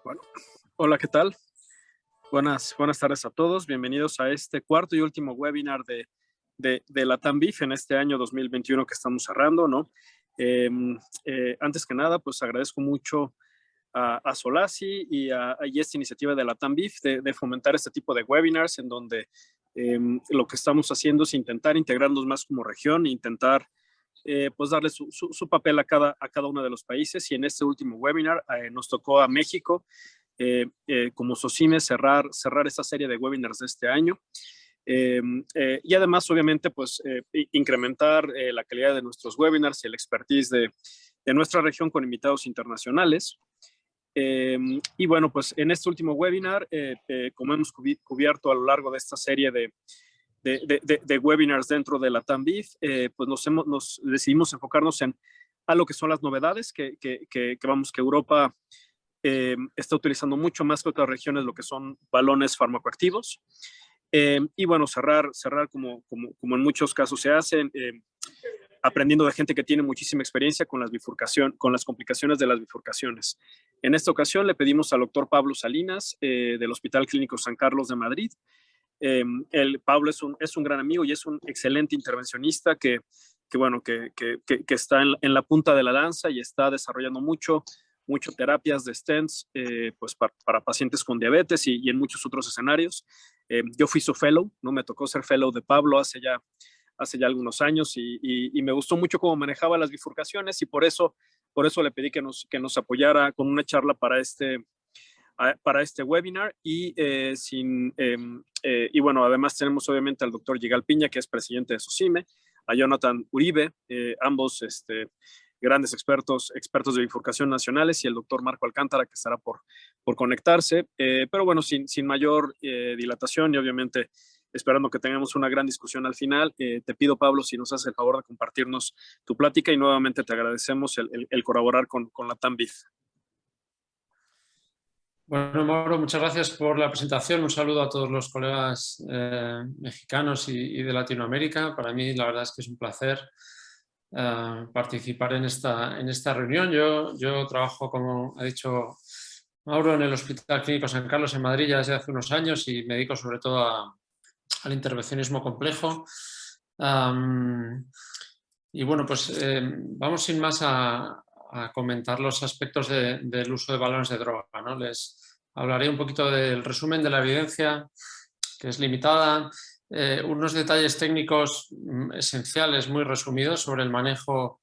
Bueno, hola, ¿qué tal? Buenas tardes a todos. Bienvenidos a este cuarto y último webinar de LATAM BIF en este año 2021 que estamos cerrando, ¿no? Antes que nada, pues agradezco mucho a Solasi y esta iniciativa de LATAM BIF de fomentar este tipo de webinars en donde lo que estamos haciendo es intentar integrarnos más como región e intentar pues darle su papel a cada uno de los países. Y en este último webinar nos tocó a México como SOCIME cerrar esta serie de webinars de este año. Y además, obviamente, pues incrementar la calidad de nuestros webinars y el expertise de nuestra región con invitados internacionales. Y bueno, pues en este último webinar, como hemos cubierto a lo largo de esta serie de webinars dentro de LATAM BIF, pues nos decidimos enfocarnos a lo que son las novedades que Europa está utilizando mucho más que otras regiones lo que son balones farmacoactivos. Y bueno, cerrar como en muchos casos se hacen, aprendiendo de gente que tiene muchísima experiencia con las complicaciones de las bifurcaciones. En esta ocasión le pedimos al doctor Pablo Salinas del Hospital Clínico San Carlos de Madrid. Pablo es un gran amigo y es un excelente intervencionista que está en la punta de la lanza y está desarrollando mucho terapias de stents pues para pacientes con diabetes y en muchos otros escenarios. Yo fui su fellow, ¿no? Me tocó ser fellow de Pablo hace ya algunos años y me gustó mucho cómo manejaba las bifurcaciones y por eso le pedí que nos apoyara con una charla para este webinar. Y bueno, además tenemos obviamente al doctor Yigal Piña, que es presidente de SOCIME, a Jonathan Uribe, ambos grandes expertos de bifurcación nacionales, y el doctor Marco Alcántara, que estará por conectarse. Pero bueno, sin mayor dilatación y obviamente esperando que tengamos una gran discusión al final, te pido, Pablo, si nos haces el favor de compartirnos tu plática y nuevamente te agradecemos el colaborar con LATAM BIF. Bueno, Mauro, muchas gracias por la presentación. Un saludo a todos los colegas mexicanos y de Latinoamérica. Para mí, la verdad es que es un placer participar en esta reunión. Yo trabajo, como ha dicho Mauro, en el Hospital Clínico San Carlos en Madrid ya desde hace unos años y me dedico sobre todo al intervencionismo complejo. Y bueno, pues vamos sin más a comentar los aspectos del uso de balones de droga, ¿no? Les hablaré un poquito del resumen de la evidencia, que es limitada, unos detalles técnicos esenciales muy resumidos sobre el manejo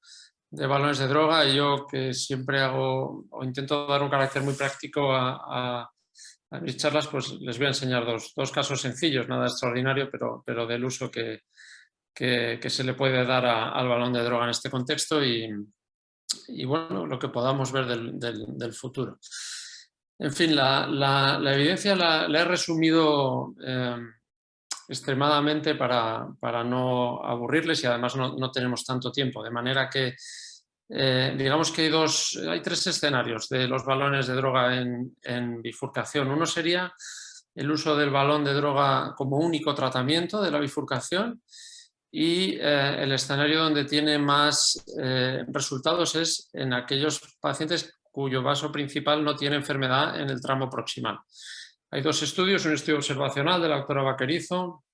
de balones de droga. Y yo, que siempre hago o intento dar un carácter muy práctico a mis charlas, pues les voy a enseñar dos casos sencillos, nada extraordinario, pero del uso que se le puede dar al balón de droga en este contexto y bueno, lo que podamos ver del futuro. En fin, la evidencia la he resumido extremadamente para no aburrirles, y además no tenemos tanto tiempo, de manera que digamos que hay tres escenarios de los balones de droga en bifurcación. Uno sería el uso del balón de droga como único tratamiento de la bifurcación, y el escenario donde tiene más resultados es en aquellos pacientes cuyo vaso principal no tiene enfermedad en el tramo proximal. Hay dos estudios, un estudio observacional de la doctora Vaquerizo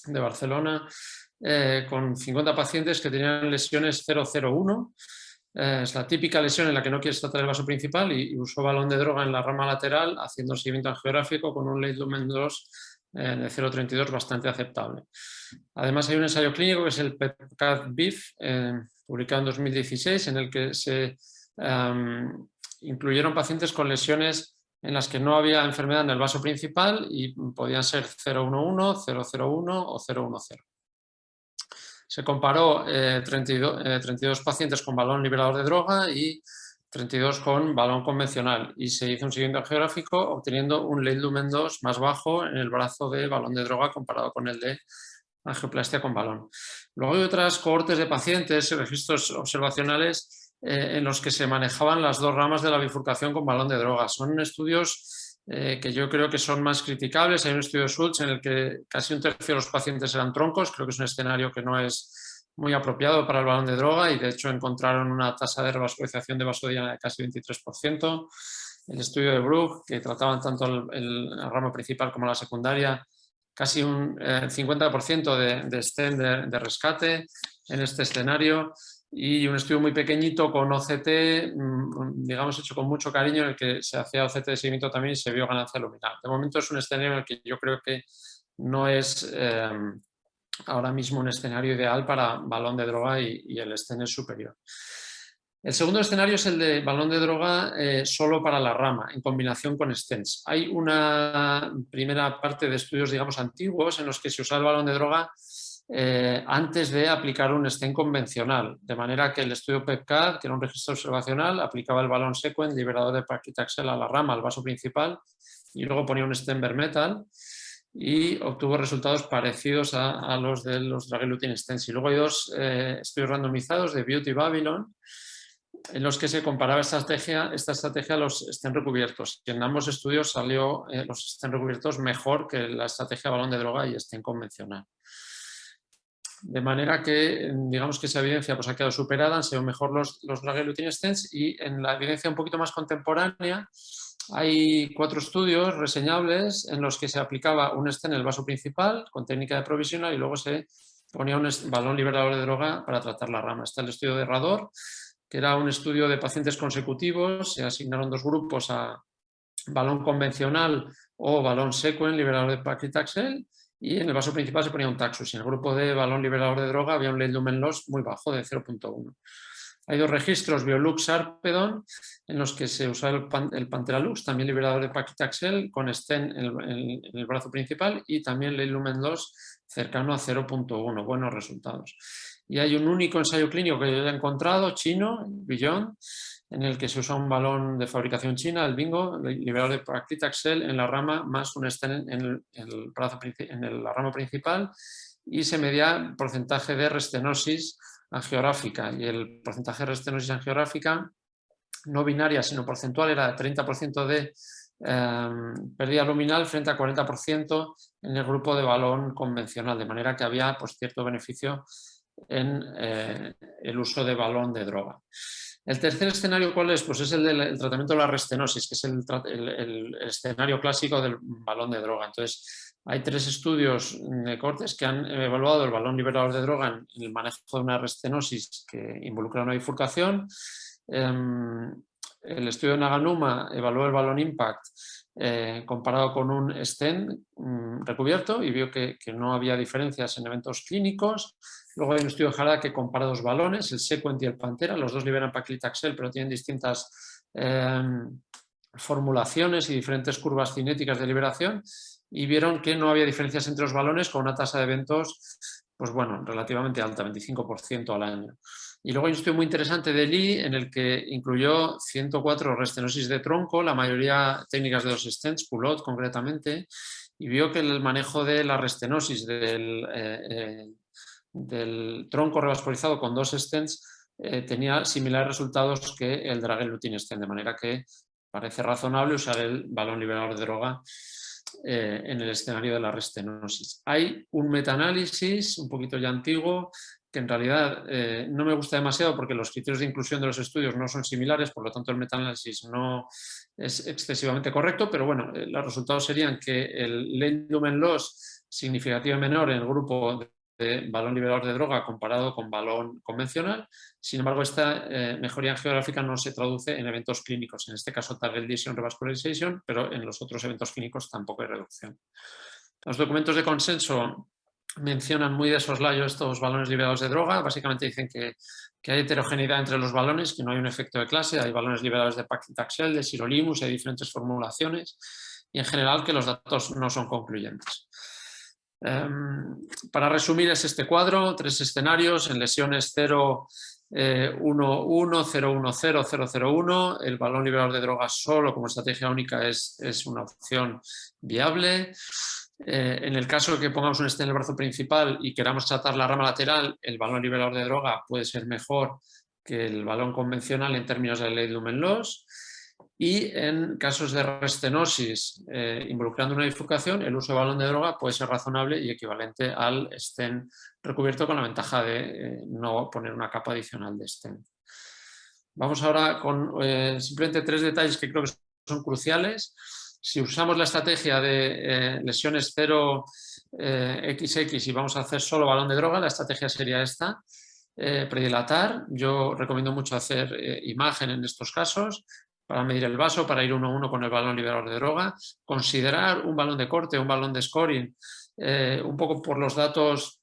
de Barcelona con 50 pacientes que tenían lesiones 001. Es la típica lesión en la que no quieres tratar el vaso principal y usó balón de droga en la rama lateral haciendo seguimiento angiográfico con un lead lumen 2 de 0,32 bastante aceptable. Además hay un ensayo clínico que es el PEPCAD-BIF, publicado en 2016, en el que se incluyeron pacientes con lesiones en las que no había enfermedad en el vaso principal y podían ser 011, 001 o 010. Se comparó 32 pacientes con balón liberador de droga y 32 con balón convencional, y se hizo un seguimiento angiográfico obteniendo un lead lumen 2 más bajo en el brazo de balón de droga comparado con el de angioplastia con balón. Luego hay otras cohortes de pacientes, registros observacionales en los que se manejaban las dos ramas de la bifurcación con balón de droga. Son estudios que yo creo que son más criticables. Hay un estudio de Schultz en el que casi un tercio de los pacientes eran troncos. Creo que es un escenario que no es muy apropiado para el balón de droga, y de hecho encontraron una tasa de revascularización de vasodiana de casi 23%. el estudio de Bruch, que trataban tanto el ramo principal como la secundaria, casi un 50% de stent de rescate en este escenario, y un estudio muy pequeñito con OCT, digamos, hecho con mucho cariño, en el que se hacía OCT de seguimiento también y se vio ganancia luminal. De momento es un escenario en el que yo creo que no es ahora mismo un escenario ideal para balón de droga y el stent es superior. El segundo escenario es el de balón de droga solo para la rama, en combinación con stents. Hay una primera parte de estudios, digamos, antiguos en los que se usaba el balón de droga antes de aplicar un stent convencional, de manera que el estudio PEPCAD, que era un registro observacional, aplicaba el balón Sequent liberador de paclitaxel a la rama, al vaso principal, y luego ponía un stent bare metal y obtuvo resultados parecidos a los de los Draguelutin stents. Y luego hay dos estudios randomizados de Beauty Babylon, en los que se comparaba esta estrategia a los stent recubiertos. Y en ambos estudios salió los stent recubiertos mejor que la estrategia balón de droga y stent convencional. De manera que, digamos que esa evidencia pues, ha quedado superada, han sido mejor los Draguelutin stents, y en la evidencia un poquito más contemporánea hay 4 estudios reseñables en los que se aplicaba un stent en el vaso principal con técnica de provisional y luego se ponía un balón liberador de droga para tratar la rama. Está el estudio de Rador, que era un estudio de pacientes consecutivos, se asignaron 2 grupos a balón convencional o balón Sequent liberador de paclitaxel, y en el vaso principal se ponía un Taxus. En el grupo de balón liberador de droga había un lead lumen loss muy bajo de 0.1. Hay 2 registros, Biolux Sarpedon, en los que se usa el Panteralux, también liberador de paclitaxel, con stent en el brazo principal, y también lead lumen loss cercano a 0.1, buenos resultados. Y hay un único ensayo clínico que yo he encontrado, chino, Beyond, en el que se usa un balón de fabricación china, el Bingo, liberador de paclitaxel en la rama más un stent en la rama principal, y se medía porcentaje de restenosis angiográfica, y el porcentaje de restenosis angiográfica no binaria sino porcentual era de 30% de pérdida luminal frente a 40% en el grupo de balón convencional, de manera que había pues, cierto beneficio en el uso de balón de droga. El tercer escenario, ¿cuál es? Pues es el del tratamiento de la restenosis, que es el escenario clásico del balón de droga. Entonces, hay 3 estudios de Cortes que han evaluado el balón liberador de droga en el manejo de una restenosis que involucra una bifurcación. El estudio de Naganuma evaluó el balón Impact comparado con un stent recubierto y vio que no había diferencias en eventos clínicos. Luego hay un estudio de Harada que compara 2 balones, el Sequent y el Pantera. Los 2 liberan paclitaxel, pero tienen distintas formulaciones y diferentes curvas cinéticas de liberación, y vieron que no había diferencias entre los balones, con una tasa de eventos pues bueno, relativamente alta, 25% al año. Y luego hay un estudio muy interesante de Lee en el que incluyó 104 restenosis de tronco, la mayoría técnicas de los stents, Culot concretamente, y vio que el manejo de la restenosis del tronco revascularizado con 2 stents tenía similares resultados que el Draguelutin stent, de manera que parece razonable usar el balón liberador de droga en el escenario de la restenosis. Hay un metaanálisis un poquito ya antiguo que en realidad no me gusta demasiado porque los criterios de inclusión de los estudios no son similares, por lo tanto el metaanálisis no es excesivamente correcto, pero bueno, los resultados serían que el lead lumen loss significativo menor en el grupo de balón liberador de droga comparado con balón convencional. Sin embargo, esta mejoría geográfica no se traduce en eventos clínicos, en este caso target lesion revascularization, pero en los otros eventos clínicos tampoco hay reducción. Los documentos de consenso mencionan muy de soslayo estos balones liberados de droga. Básicamente dicen que hay heterogeneidad entre los balones, que no hay un efecto de clase, hay balones liberados de paclitaxel, de sirolimus, hay diferentes formulaciones, y en general que los datos no son concluyentes. Para resumir, es este cuadro, 3 escenarios en lesiones 0, 1, 1, 0, 1, 0, 0, 0, 1. El balón liberador de drogas solo como estrategia única es una opción viable. En el caso de que pongamos un stent en el brazo principal y queramos tratar la rama lateral, el balón liberador de droga puede ser mejor que el balón convencional en términos de lead lumen loss. Y en casos de restenosis involucrando una bifurcación, el uso de balón de droga puede ser razonable y equivalente al stent recubierto, con la ventaja de no poner una capa adicional de stent. Vamos ahora con simplemente 3 detalles que creo que son cruciales. Si usamos la estrategia de lesiones 0XX y vamos a hacer solo balón de droga, la estrategia sería esta. Predilatar, yo recomiendo mucho hacer imagen en estos casos para medir el vaso, para ir 1-1 con el balón liberador de droga, considerar un balón de corte, un balón de scoring, un poco por los datos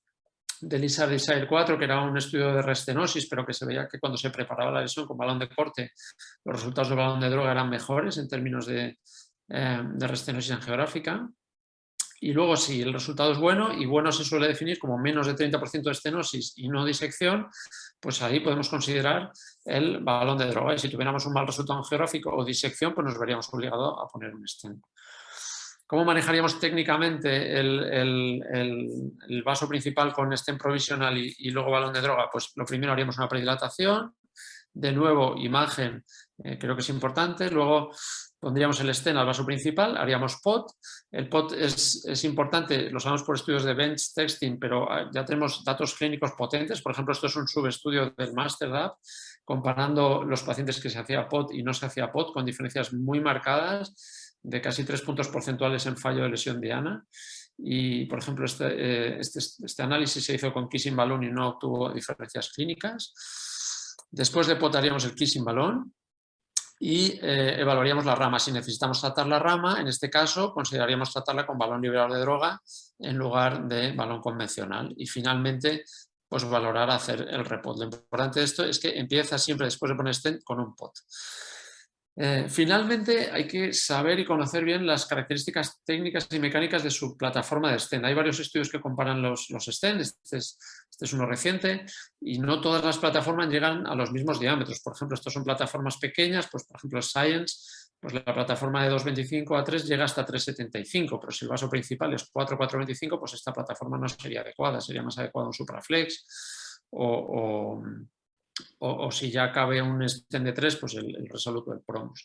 del ISAR 4, que era un estudio de restenosis, pero que se veía que cuando se preparaba la lesión con balón de corte, los resultados del balón de droga eran mejores en términos de restenosis angiográfica. Y luego, si el resultado es bueno, y bueno se suele definir como menos de 30% de estenosis y no disección, pues ahí podemos considerar el balón de droga. Y si tuviéramos un mal resultado angiográfico o disección, pues nos veríamos obligados a poner un stent. ¿Cómo manejaríamos técnicamente el vaso principal con stent provisional y luego balón de droga? Pues lo primero haríamos una predilatación, de nuevo imagen, creo que es importante, luego pondríamos el stent al vaso principal, haríamos POT. El POT es importante, lo sabemos por estudios de bench testing, pero ya tenemos datos clínicos potentes. Por ejemplo, esto es un subestudio del MasterDAP, comparando los pacientes que se hacía POT y no se hacía POT, con diferencias muy marcadas, de casi 3 puntos porcentuales en fallo de lesión diana. Y, por ejemplo, este análisis se hizo con kissing balón y no obtuvo diferencias clínicas. Después de POT haríamos el kissing balón y evaluaríamos la rama. Si necesitamos tratar la rama, en este caso consideraríamos tratarla con balón liberador de droga en lugar de balón convencional. Y finalmente, pues valorar hacer el repot. Lo importante de esto es que empieza siempre, después de poner stent, con un POT. Finalmente, hay que saber y conocer bien las características técnicas y mecánicas de su plataforma de stent. Hay varios estudios que comparan los stents, este es uno reciente, y no todas las plataformas llegan a los mismos diámetros. Por ejemplo, estas son plataformas pequeñas, pues por ejemplo Science, pues la plataforma de 2,25 a 3 llega hasta 3,75, pero si el vaso principal es 4,425, pues esta plataforma no sería adecuada, sería más adecuada un Supraflex o si ya cabe un stent de 3, pues el Resolute o el Promus.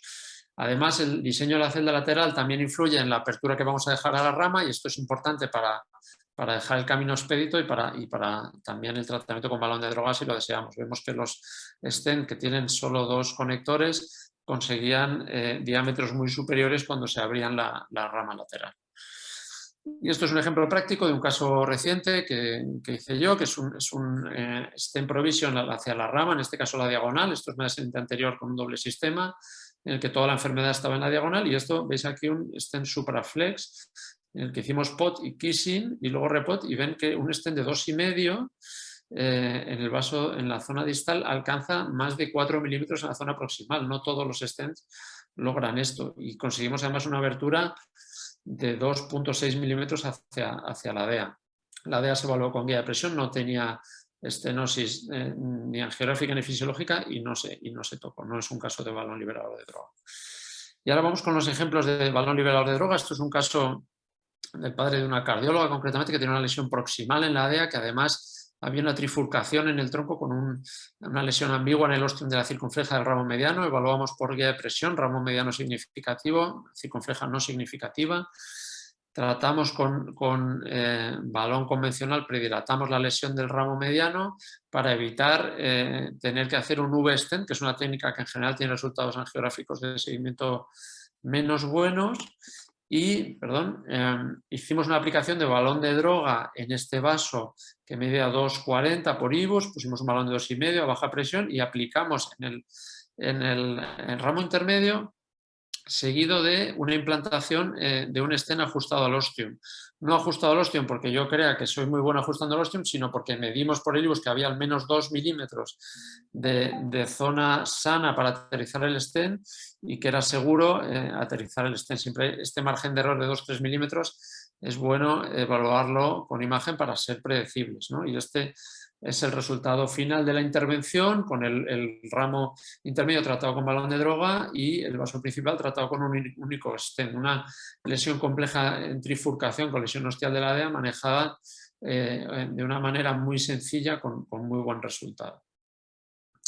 Además, el diseño de la celda lateral también influye en la apertura que vamos a dejar a la rama, y esto es importante para dejar el camino expedito y para también el tratamiento con balón de droga si lo deseamos. Vemos que los stent que tienen solo 2 conectores conseguían diámetros muy superiores cuando se abrían la rama lateral. Y esto es un ejemplo práctico de un caso reciente que hice yo, que es un stent provision hacia la rama, en este caso la diagonal. Esto es una stent anterior con un doble sistema, en el que toda la enfermedad estaba en la diagonal, y esto, veis aquí un stent Supraflex, en el que hicimos POT y kissing, y luego repot, y ven que un stent de 2,5 en el vaso, en la zona distal, alcanza más de 4 milímetros en la zona proximal. No todos los stents logran esto, y conseguimos además una abertura de 2,6 milímetros hacia la DEA. La DEA se evaluó con guía de presión, no tenía estenosis ni angiográfica ni fisiológica, y no se tocó, no es un caso de balón liberador de droga. Y ahora vamos con los ejemplos de balón liberador de droga. Esto es un caso del padre de una cardióloga, concretamente, que tiene una lesión proximal en la DEA, que además había una trifurcación en el tronco con una lesión ambigua en el ostium de la circunfleja del ramo mediano. Evaluamos por guía de presión, ramo mediano significativo, circunfleja no significativa. Tratamos con balón convencional, predilatamos la lesión del ramo mediano para evitar tener que hacer un V-stent, que es una técnica que en general tiene resultados angiográficos de seguimiento menos buenos. Y, hicimos una aplicación de balón de droga en este vaso que medía 2,40 por IBUS, pusimos un balón de 2,5 a baja presión y aplicamos en el ramo intermedio, seguido de una implantación de un stent ajustado al ostium. No ajustado al ostium porque yo crea que soy muy bueno ajustando al ostium, sino porque medimos por el IBUS que había al menos 2 milímetros de zona sana para aterrizar el stent, y que era seguro aterrizar el stent. Siempre este margen de error de 2-3 milímetros es bueno evaluarlo con imagen para ser predecibles, ¿no? Y este es el resultado final de la intervención, con el ramo intermedio tratado con balón de droga y el vaso principal tratado con un único stent. Una lesión compleja en trifurcación con lesión ostial de la DEA, manejada de una manera muy sencilla con muy buen resultado.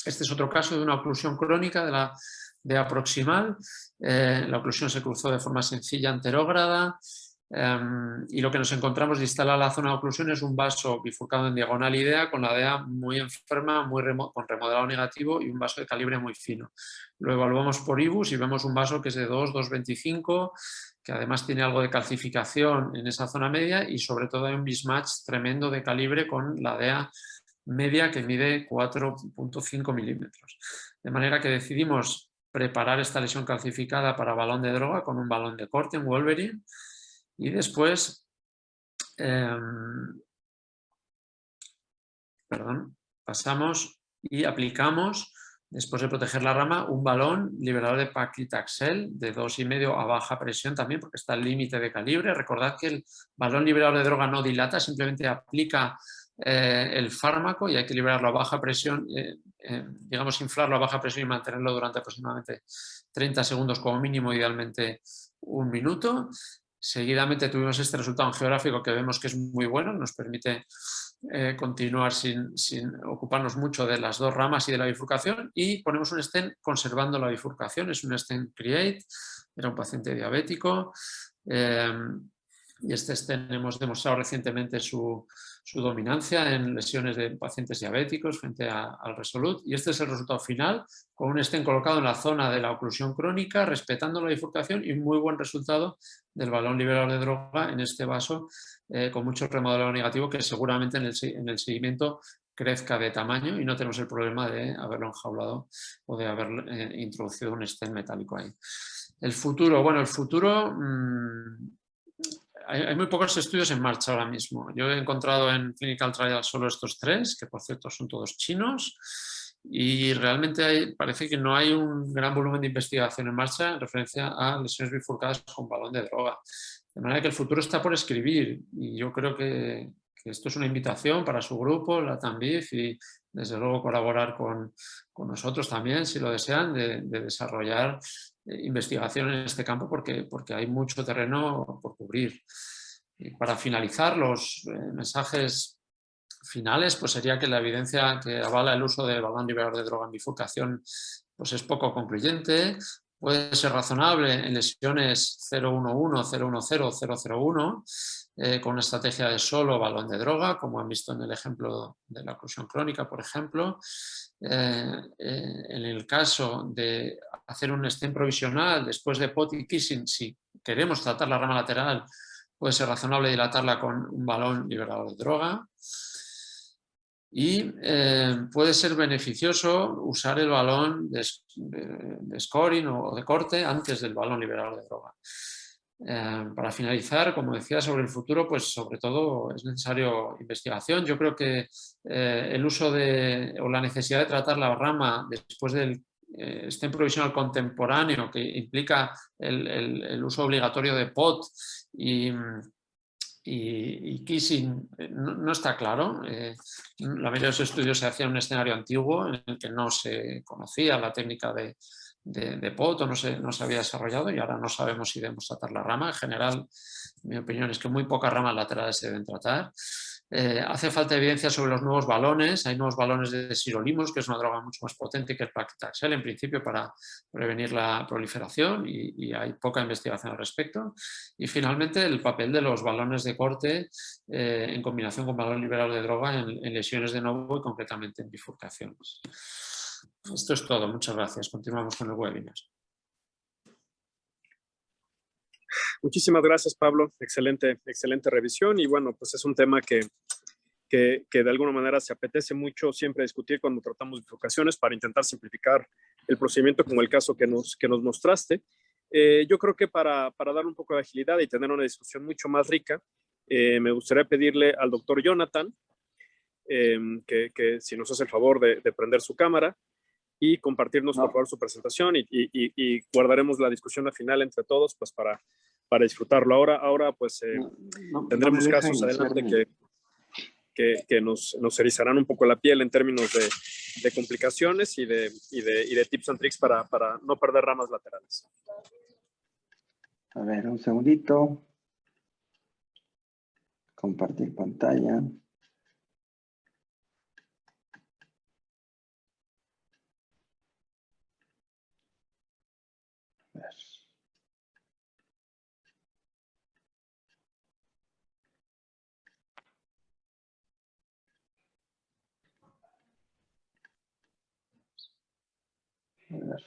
Este es otro caso de una oclusión crónica de la DEA proximal. La oclusión se cruzó de forma sencilla anterógrada. Y lo que nos encontramos distal a la zona de oclusión es un vaso bifurcado en diagonal y DEA, con la DEA muy enferma, con remodelado negativo y un vaso de calibre muy fino. Lo evaluamos por IBUS y vemos un vaso que es de 2,25, que además tiene algo de calcificación en esa zona media y sobre todo hay un mismatch tremendo de calibre con la DEA media que mide 4,5 milímetros. De manera que decidimos preparar esta lesión calcificada para balón de droga con un balón de corte, un Wolverine, y después pasamos y aplicamos, después de proteger la rama, un balón liberador de paclitaxel de 2,5 a baja presión también, porque está el límite de calibre. Recordad que el balón liberador de droga no dilata, simplemente aplica el fármaco y hay que liberarlo a baja presión, digamos inflarlo a baja presión y mantenerlo durante aproximadamente 30 segundos como mínimo, idealmente 1 minuto. Seguidamente tuvimos este resultado geográfico que vemos que es muy bueno, nos permite continuar sin ocuparnos mucho de las dos ramas y de la bifurcación, y ponemos un stent conservando la bifurcación. Es un stent Create, era un paciente diabético y este stent hemos demostrado recientemente su dominancia en lesiones de pacientes diabéticos frente al Resolute, y este es el resultado final, con un stent colocado en la zona de la oclusión crónica, respetando la bifurcación, y un muy buen resultado del balón liberador de droga en este vaso, con mucho remodelado negativo, que seguramente en el seguimiento crezca de tamaño y no tenemos el problema de haberlo enjaulado o de haber introducido un stent metálico ahí. El futuro, bueno, el futuro... hay muy pocos estudios en marcha ahora mismo. Yo he encontrado en Clinical Trials solo estos 3, que por cierto son todos chinos, y realmente parece que no hay un gran volumen de investigación en marcha en referencia a lesiones bifurcadas con balón de droga. De manera que el futuro está por escribir, y yo creo que esto es una invitación para su grupo, la TAMBIF, y desde luego colaborar con nosotros también, si lo desean, de desarrollar investigación en este campo, porque hay mucho terreno por cubrir. Y para finalizar, los mensajes finales pues sería que la evidencia que avala el uso de balón liberador de droga en bifurcación pues es poco concluyente. Puede ser razonable en lesiones 011, 010, 001, con una estrategia de solo balón de droga, como han visto en el ejemplo de la oclusión crónica, por ejemplo. En el caso de hacer un stent provisional después de POT y kissing, si queremos tratar la rama lateral, puede ser razonable dilatarla con un balón liberador de droga. Y puede ser beneficioso usar el balón de scoring o de corte antes del balón liberador de droga. Para finalizar, como decía, sobre el futuro, pues sobre todo es necesario investigación. Yo creo que el uso o la necesidad de tratar la rama después del stent provisional contemporáneo, que implica el uso obligatorio de POT y kissing, no está claro. La mayoría de los estudios se hacían en un escenario antiguo en el que no se conocía la técnica de POT o no se había desarrollado, y ahora no sabemos si debemos tratar la rama. En general, mi opinión es que muy pocas ramas laterales se deben tratar. Hace falta evidencia sobre los nuevos balones. Hay nuevos balones de sirolimus, que es una droga mucho más potente que el paclitaxel en principio para prevenir la proliferación, y hay poca investigación al respecto. Y finalmente el papel de los balones de corte en combinación con balón liberador de droga en lesiones de novo y concretamente en bifurcaciones. Esto es todo. Muchas gracias. Continuamos con el webinar. Muchísimas gracias, Pablo. Excelente revisión, y bueno, pues es un tema que de alguna manera se apetece mucho siempre discutir cuando tratamos bifurcaciones, para intentar simplificar el procedimiento, como el caso que nos mostraste. Yo creo que para dar un poco de agilidad y tener una discusión mucho más rica, me gustaría pedirle al doctor Jonathan que si nos hace el favor de prender su cámara y compartirnos por favor su presentación, y guardaremos la discusión al final entre todos pues para disfrutarlo. Ahora pues tendremos casos adelante que nos erizarán un poco la piel en términos de complicaciones y de tips and tricks para no perder ramas laterales. A ver, un segundito. Compartir pantalla. A ver. ver.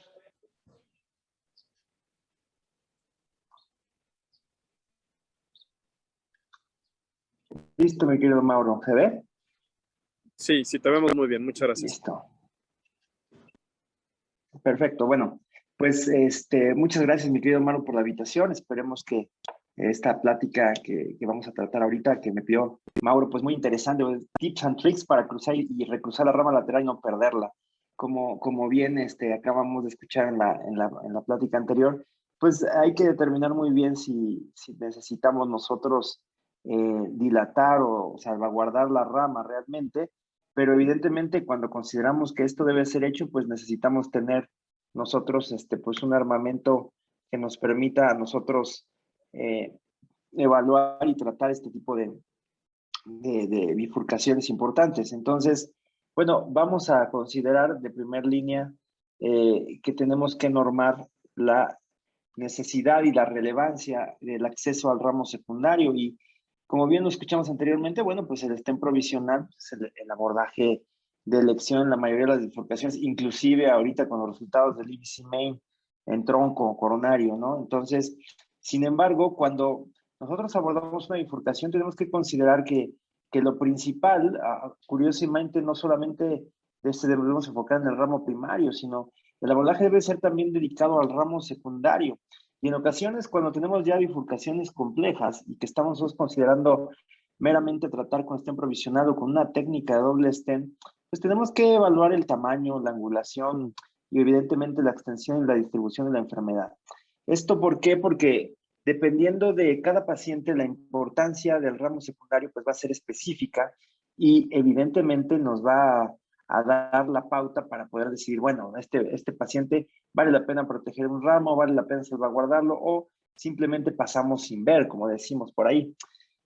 Listo, mi querido Mauro. ¿Se ve? Sí, sí, te vemos muy bien. Muchas gracias. Listo. Perfecto. Bueno, pues muchas gracias, mi querido Mauro, por la invitación. Esperemos que esta plática que vamos a tratar ahorita, que me pidió Mauro, pues muy interesante, tips and tricks para cruzar y recruzar la rama lateral y no perderla. Como bien acabamos de escuchar en la plática anterior, pues hay que determinar muy bien si necesitamos nosotros dilatar o salvaguardar la rama realmente, pero evidentemente cuando consideramos que esto debe ser hecho, pues necesitamos tener nosotros pues un armamento que nos permita a nosotros evaluar y tratar este tipo de bifurcaciones importantes. Entonces, bueno, vamos a considerar de primer línea que tenemos que normar la necesidad y la relevancia del acceso al ramo secundario. Y como bien lo escuchamos anteriormente, bueno, pues el STEM provisional es el abordaje de elección en la mayoría de las bifurcaciones, inclusive ahorita con los resultados del IBC Main en tronco coronario, ¿no? Entonces, sin embargo, cuando nosotros abordamos una bifurcación, tenemos que considerar que lo principal, curiosamente, no solamente debemos enfocar en el ramo primario, sino el abordaje debe ser también dedicado al ramo secundario. Y en ocasiones, cuando tenemos ya bifurcaciones complejas y que estamos considerando meramente tratar con stem provisional o con una técnica de doble stem, pues tenemos que evaluar el tamaño, la angulación y evidentemente la extensión y la distribución de la enfermedad. ¿Esto por qué? Porque dependiendo de cada paciente, la importancia del ramo secundario pues va a ser específica y evidentemente nos va a dar la pauta para poder decidir, bueno, este paciente vale la pena proteger un ramo, vale la pena salvaguardarlo o simplemente pasamos sin ver, como decimos por ahí.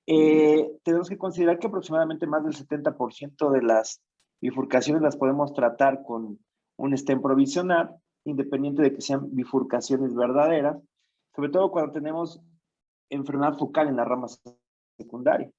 Tenemos que considerar que aproximadamente más del 70% de las bifurcaciones las podemos tratar con un stem provisional, independiente de que sean bifurcaciones verdaderas, sobre todo cuando tenemos enfermedad focal en la rama secundaria.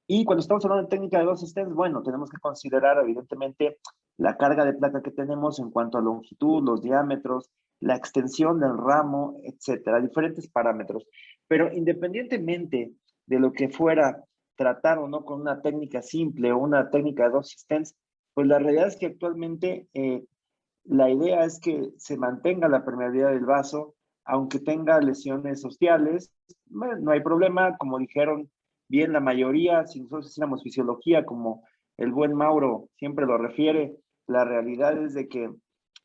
Y cuando estamos hablando de técnica de dos stents, bueno, tenemos que considerar evidentemente la carga de placa que tenemos en cuanto a longitud, los diámetros, la extensión del ramo, etcétera, diferentes parámetros. Pero independientemente de lo que fuera tratar o no con una técnica simple o una técnica de dos stents, pues la realidad es que actualmente la idea es que se mantenga la permeabilidad del vaso, aunque tenga lesiones ostiales, bueno, no hay problema, como dijeron bien la mayoría, si nosotros hiciéramos fisiología, como el buen Mauro siempre lo refiere, la realidad es de que,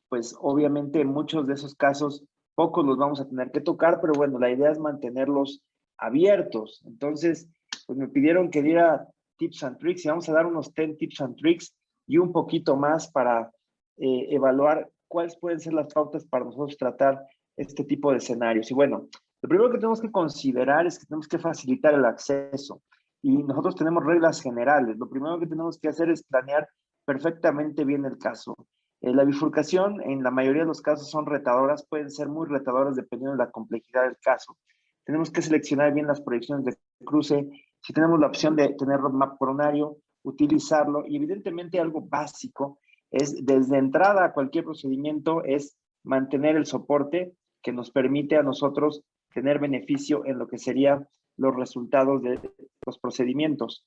pues obviamente muchos de esos casos, pocos los vamos a tener que tocar, pero bueno, la idea es mantenerlos abiertos. Entonces, pues me pidieron que diera tips and tricks y vamos a dar unos 10 tips and tricks y un poquito más para evaluar cuáles pueden ser las pautas para nosotros tratar este tipo de escenarios. Y bueno, lo primero que tenemos que considerar es que tenemos que facilitar el acceso. Y nosotros tenemos reglas generales. Lo primero que tenemos que hacer es planear perfectamente bien el caso. La bifurcación, en la mayoría de los casos, son retadoras, pueden ser muy retadoras dependiendo de la complejidad del caso. Tenemos que seleccionar bien las proyecciones de cruce. Si tenemos la opción de tener roadmap coronario, utilizarlo. Y evidentemente algo básico es, desde entrada a cualquier procedimiento, es mantener el soporte que nos permite a nosotros tener beneficio en lo que serían los resultados de los procedimientos.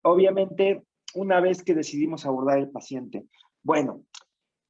Obviamente, una vez que decidimos abordar el paciente, bueno,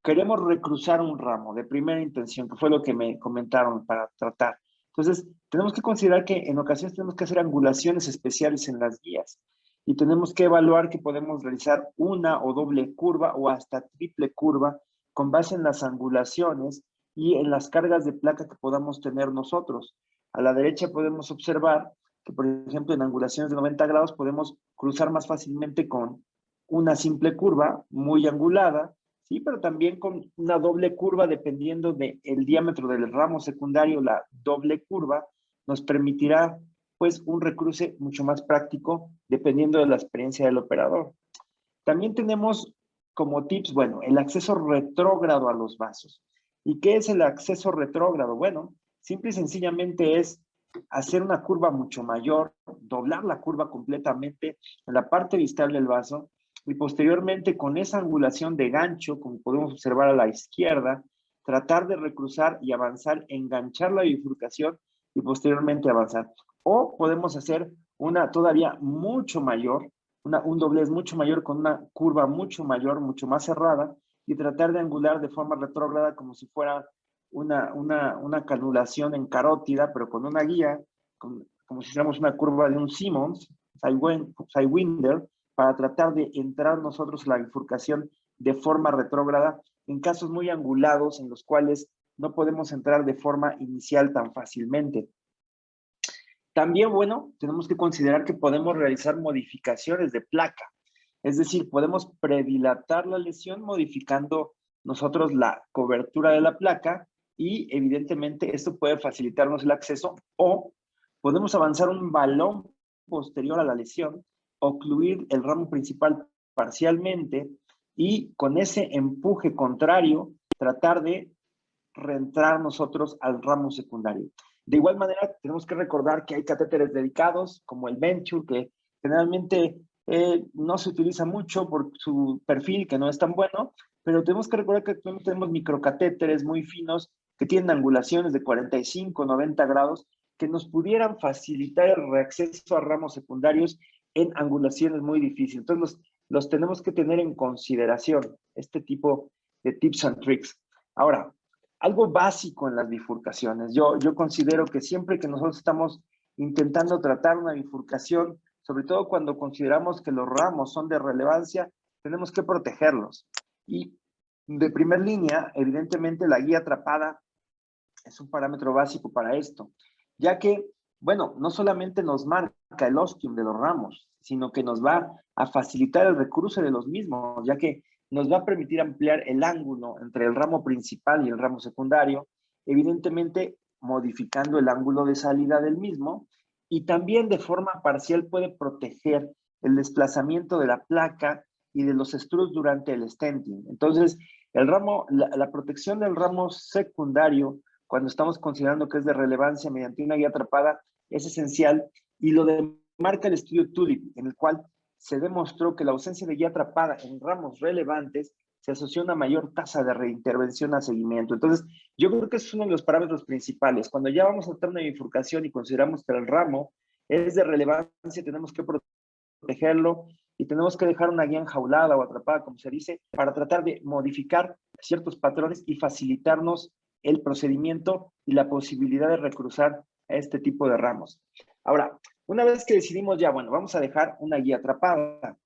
queremos recruzar un ramo de primera intención, que fue lo que me comentaron para tratar. Entonces, tenemos que considerar que en ocasiones tenemos que hacer angulaciones especiales en las guías y tenemos que evaluar que podemos realizar una o doble curva o hasta triple curva con base en las angulaciones y en las cargas de placa que podamos tener nosotros. A la derecha podemos observar que, por ejemplo, en angulaciones de 90 grados podemos cruzar más fácilmente con una simple curva muy angulada, sí, pero también con una doble curva dependiendo del diámetro del ramo secundario. La doble curva nos permitirá pues un recruce mucho más práctico dependiendo de la experiencia del operador. También tenemos como tips, bueno, el acceso retrógrado a los vasos. ¿Y qué es el acceso retrógrado? Bueno, simple y sencillamente es hacer una curva mucho mayor, doblar la curva completamente en la parte distal del vaso y posteriormente con esa angulación de gancho, como podemos observar a la izquierda, tratar de recruzar y avanzar, enganchar la bifurcación y posteriormente avanzar. O podemos hacer una todavía mucho mayor, un doblez mucho mayor con una curva mucho mayor, mucho más cerrada y tratar de angular de forma retrógrada como si fuera una canulación en carótida, pero con una guía, como si hiciéramos una curva de un Simmons, Sidewinder, para tratar de entrar nosotros a la bifurcación de forma retrógrada en casos muy angulados en los cuales no podemos entrar de forma inicial tan fácilmente. También, bueno, tenemos que considerar que podemos realizar modificaciones de placa. Es decir, podemos predilatar la lesión modificando nosotros la cobertura de la placa y evidentemente esto puede facilitarnos el acceso, o podemos avanzar un balón posterior a la lesión, ocluir el ramo principal parcialmente y con ese empuje contrario tratar de reentrar nosotros al ramo secundario. De igual manera, tenemos que recordar que hay catéteres dedicados, como el Venture, que generalmente no se utiliza mucho por su perfil, que no es tan bueno, pero tenemos que recordar que actualmente tenemos microcatéteres muy finos que tienen angulaciones de 45, 90 grados, que nos pudieran facilitar el reacceso a ramos secundarios en angulaciones muy difíciles. Entonces, los tenemos que tener en consideración, este tipo de tips and tricks. Ahora, algo básico en las bifurcaciones. Yo considero que siempre que nosotros estamos intentando tratar una bifurcación, sobre todo cuando consideramos que los ramos son de relevancia, tenemos que protegerlos. Y de primer línea, evidentemente, la guía atrapada es un parámetro básico para esto, ya que, bueno, no solamente nos marca el ostium de los ramos, sino que nos va a facilitar el recruce de los mismos, ya que nos va a permitir ampliar el ángulo entre el ramo principal y el ramo secundario, evidentemente modificando el ángulo de salida del mismo, y también de forma parcial puede proteger el desplazamiento de la placa y de los screws durante el stenting. Entonces, la protección del ramo secundario, cuando estamos considerando que es de relevancia mediante una guía atrapada, es esencial, y lo demarca el estudio TULIP, en el cual se demostró que la ausencia de guía atrapada en ramos relevantes se asocia a una mayor tasa de reintervención a seguimiento. Entonces, yo creo que es uno de los parámetros principales. Cuando ya vamos a tratar una bifurcación y consideramos que el ramo es de relevancia, tenemos que protegerlo y tenemos que dejar una guía enjaulada o atrapada, como se dice, para tratar de modificar ciertos patrones y facilitarnos el procedimiento y la posibilidad de recruzar a este tipo de ramos. Ahora, una vez que decidimos ya, bueno, vamos a dejar una guía atrapada.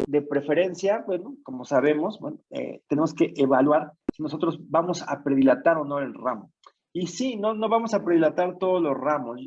De preferencia, bueno, como sabemos, bueno, tenemos que evaluar si nosotros vamos a predilatar o no el ramo. Y sí, no vamos a predilatar todos los ramos.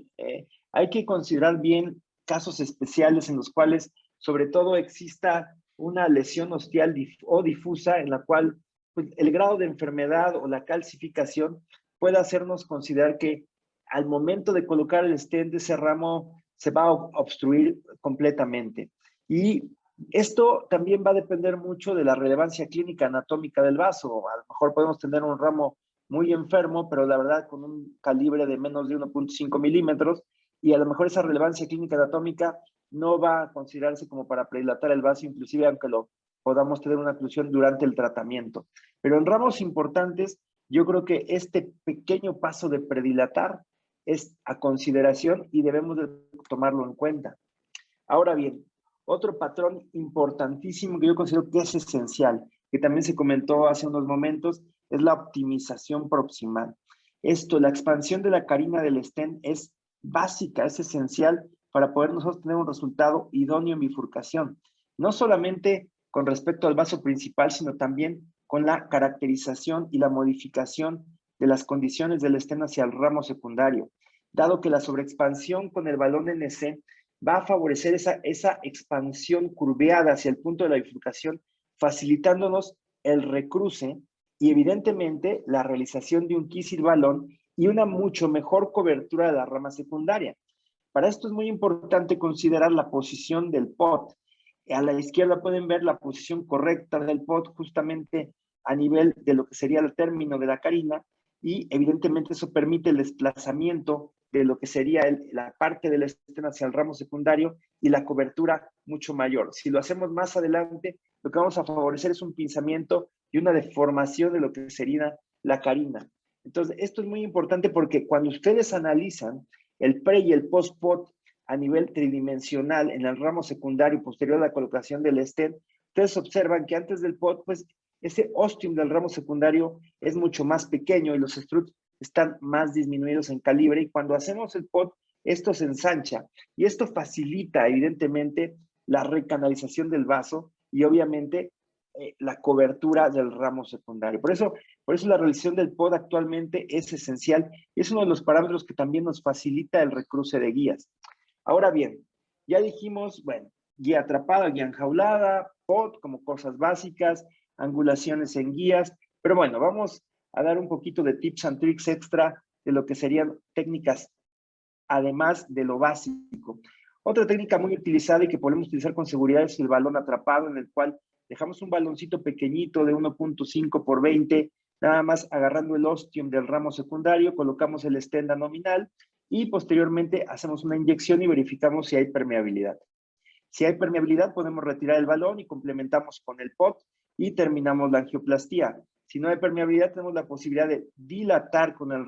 Hay que considerar bien casos especiales en los cuales, sobre todo, exista una lesión ostial o difusa en la cual pues, el grado de enfermedad o la calcificación puede hacernos considerar que al momento de colocar el stent, ese ramo se va a obstruir completamente. Y esto también va a depender mucho de la relevancia clínica anatómica del vaso. A lo mejor podemos tener un ramo muy enfermo, pero la verdad con un calibre de menos de 1.5 milímetros, y a lo mejor esa relevancia clínica anatómica no va a considerarse como para predilatar el vaso, inclusive aunque lo podamos tener una oclusión durante el tratamiento. Pero en ramos importantes, yo creo que este pequeño paso de predilatar es a consideración y debemos de tomarlo en cuenta. Ahora bien, otro patrón importantísimo que yo considero que es esencial, que también se comentó hace unos momentos, es la optimización proximal. Esto, la expansión de la carina del stent es básica, es esencial para poder nosotros tener un resultado idóneo en bifurcación. No solamente con respecto al vaso principal, sino también con la caracterización y la modificación de las condiciones del stent hacia el ramo secundario, dado que la sobreexpansión con el balón NC va a favorecer esa expansión curveada hacia el punto de la bifurcación, facilitándonos el recruce y evidentemente la realización de un Kissel balón y una mucho mejor cobertura de la rama secundaria. Para esto es muy importante considerar la posición del pot. A la izquierda pueden ver la posición correcta del pot justamente a nivel de lo que sería el término de la carina, y evidentemente eso permite el desplazamiento de lo que sería la parte del stent hacia el ramo secundario y la cobertura mucho mayor. Si lo hacemos más adelante, lo que vamos a favorecer es un pinzamiento y una deformación de lo que sería la carina. Entonces, esto es muy importante porque cuando ustedes analizan el pre y el post-pot a nivel tridimensional en el ramo secundario posterior a la colocación del stent, ustedes observan que antes del pot, pues ese ostium del ramo secundario es mucho más pequeño y los struts están más disminuidos en calibre, y cuando hacemos el pot, esto se ensancha y esto facilita evidentemente la recanalización del vaso y obviamente la cobertura del ramo secundario. Por eso la realización del pod actualmente es esencial y es uno de los parámetros que también nos facilita el recruce de guías. Ahora bien, ya dijimos, bueno, guía atrapada, guía enjaulada, pod como cosas básicas, angulaciones en guías, pero bueno, vamos a dar un poquito de tips and tricks extra de lo que serían técnicas además de lo básico. Otra técnica muy utilizada y que podemos utilizar con seguridad es el balón atrapado, en el cual dejamos un baloncito pequeñito de 1.5 por 20, nada más agarrando el ostium del ramo secundario, colocamos el stent nominal y posteriormente hacemos una inyección y verificamos si hay permeabilidad. Si hay permeabilidad, podemos retirar el balón y complementamos con el pot y terminamos la angioplastía. Si no hay permeabilidad, tenemos la posibilidad de dilatar con el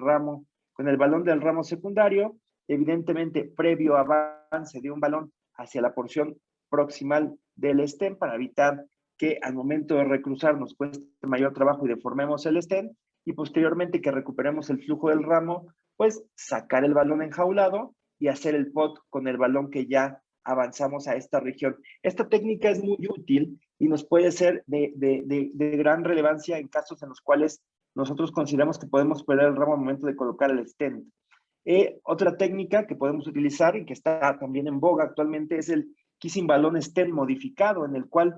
balón del ramo secundario, evidentemente previo avance de un balón hacia la porción proximal del stent para evitar que al momento de recruzar nos cueste mayor trabajo y deformemos el stent, y posteriormente que recuperemos el flujo del ramo, pues sacar el balón enjaulado y hacer el pot con el balón que ya avanzamos a esta región. Esta técnica es muy útil y nos puede ser de gran relevancia en casos en los cuales nosotros consideramos que podemos perder el ramo al momento de colocar el stent. Otra técnica que podemos utilizar y que está también en boga actualmente es el kissing balón stent modificado, en el cual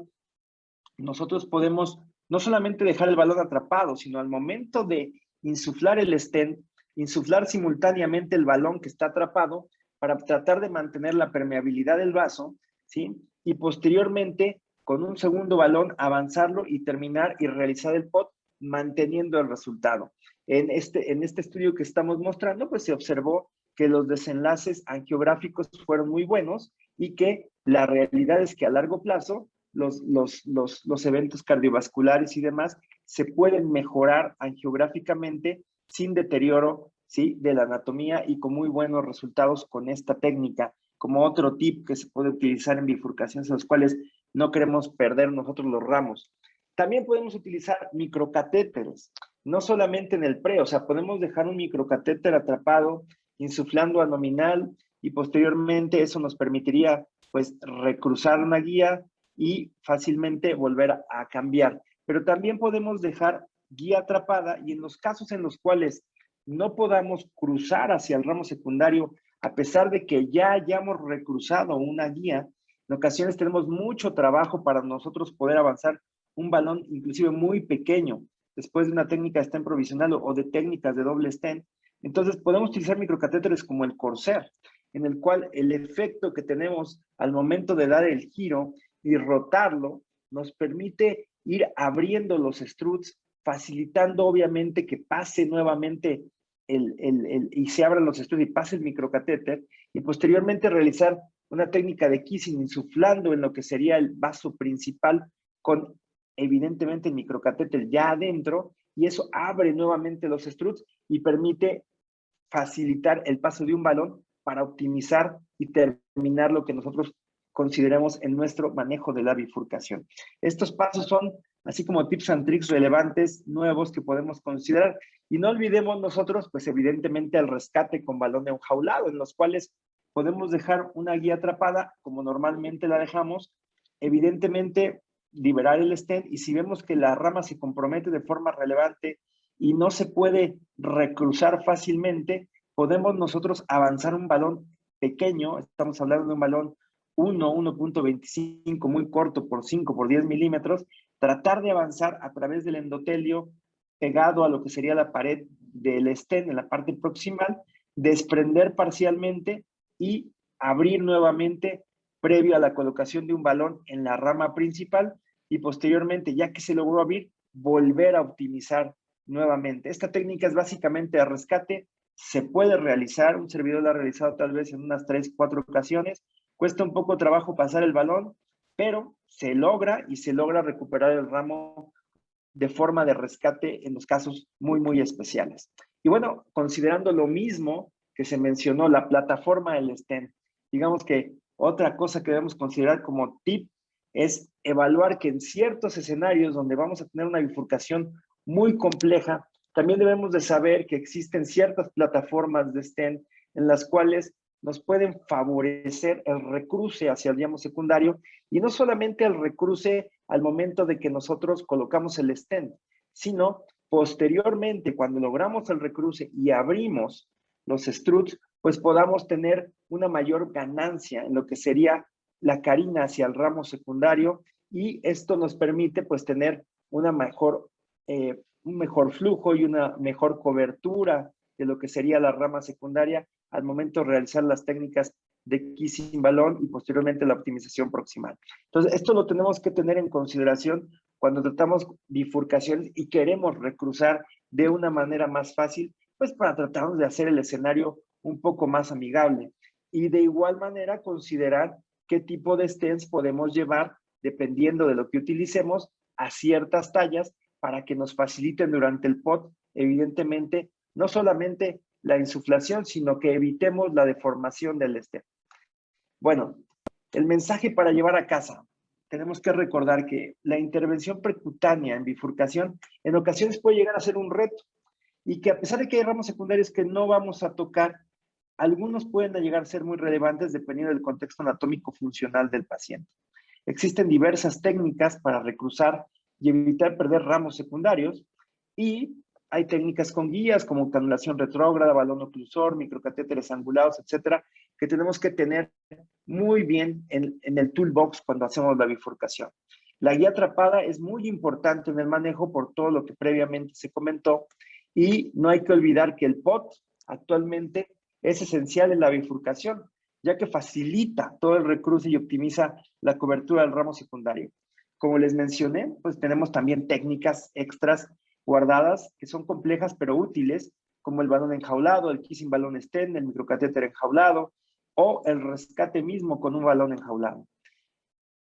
nosotros podemos no solamente dejar el balón atrapado, sino al momento de insuflar el stent, insuflar simultáneamente el balón que está atrapado para tratar de mantener la permeabilidad del vaso, ¿sí? Y posteriormente, con un segundo balón, avanzarlo y terminar y realizar el pot manteniendo el resultado. En este estudio que estamos mostrando, pues se observó que los desenlaces angiográficos fueron muy buenos y que la realidad es que a largo plazo los eventos cardiovasculares y demás se pueden mejorar angiográficamente sin deterioro, ¿sí?, de la anatomía y con muy buenos resultados con esta técnica, como otro tip que se puede utilizar en bifurcaciones en los cuales no queremos perder nosotros los ramos. También podemos utilizar microcatéteres, no solamente en el pre, o sea, podemos dejar un microcatéter atrapado, insuflando a nominal, y posteriormente eso nos permitiría pues recruzar una guía y fácilmente volver a cambiar. Pero también podemos dejar guía atrapada, y en los casos en los cuales no podamos cruzar hacia el ramo secundario, a pesar de que ya hayamos recruzado una guía, en ocasiones tenemos mucho trabajo para nosotros poder avanzar un balón inclusive muy pequeño después de una técnica de stent provisional o de técnicas de doble stent. Entonces podemos utilizar microcatéteres como el Corsair, en el cual el efecto que tenemos al momento de dar el giro y rotarlo nos permite ir abriendo los struts, facilitando obviamente que pase nuevamente y se abran los struts y pase el microcatéter, y posteriormente realizar una técnica de kissing insuflando en lo que sería el vaso principal con evidentemente el microcatéter ya adentro, y eso abre nuevamente los struts y permite facilitar el paso de un balón para optimizar y terminar lo que nosotros consideremos en nuestro manejo de la bifurcación. Estos pasos son así como tips and tricks relevantes, nuevos que podemos considerar. Y no olvidemos nosotros, pues evidentemente, el rescate con balón enjaulado, en los cuales podemos dejar una guía atrapada, como normalmente la dejamos, evidentemente liberar el stent, y si vemos que la rama se compromete de forma relevante y no se puede recruzar fácilmente, podemos nosotros avanzar un balón pequeño, estamos hablando de un balón 1.25, muy corto, por 5, por 10 milímetros, tratar de avanzar a través del endotelio pegado a lo que sería la pared del stent en la parte proximal, desprender parcialmente y abrir nuevamente previo a la colocación de un balón en la rama principal, y posteriormente, ya que se logró abrir, volver a optimizar nuevamente. Esta técnica es básicamente de rescate, se puede realizar, un servidor la ha realizado tal vez en unas 3, 4 ocasiones, cuesta un poco de trabajo pasar el balón, pero se logra y se logra recuperar el ramo de forma de rescate en los casos muy, muy especiales. Y bueno, considerando lo mismo que se mencionó, la plataforma del stent, digamos que otra cosa que debemos considerar como tip es evaluar que en ciertos escenarios donde vamos a tener una bifurcación muy compleja, también debemos de saber que existen ciertas plataformas de stent en las cuales nos pueden favorecer el recruce hacia el diamo secundario, y no solamente el recruce al momento de que nosotros colocamos el stent, sino posteriormente, cuando logramos el recruce y abrimos los struts, pues podamos tener una mayor ganancia en lo que sería la carina hacia el ramo secundario, y esto nos permite pues tener una un mejor flujo y una mejor cobertura de lo que sería la rama secundaria al momento de realizar las técnicas de kissing balón y posteriormente la optimización proximal. Entonces, esto lo tenemos que tener en consideración cuando tratamos bifurcaciones y queremos recruzar de una manera más fácil, pues para tratar de hacer el escenario un poco más amigable. Y de igual manera considerar qué tipo de stents podemos llevar dependiendo de lo que utilicemos a ciertas tallas para que nos faciliten durante el POT, evidentemente, no solamente la insuflación, sino que evitemos la deformación del stent. Bueno, el mensaje para llevar a casa. Tenemos que recordar que la intervención percutánea en bifurcación en ocasiones puede llegar a ser un reto, y que a pesar de que hay ramos secundarios que no vamos a tocar, algunos pueden llegar a ser muy relevantes dependiendo del contexto anatómico funcional del paciente. Existen diversas técnicas para recruzar y evitar perder ramos secundarios, y hay técnicas con guías como canulación retrógrada, balón oclusor, microcatéteres angulados, etcétera, que tenemos que tener muy bien en el toolbox cuando hacemos la bifurcación. La guía atrapada es muy importante en el manejo por todo lo que previamente se comentó, y no hay que olvidar que el POT actualmente es esencial en la bifurcación, ya que facilita todo el recruce y optimiza la cobertura del ramo secundario. Como les mencioné, pues tenemos también técnicas extras guardadas que son complejas pero útiles, como el balón enjaulado, el kissing balón stent, el microcatéter enjaulado o el rescate mismo con un balón enjaulado.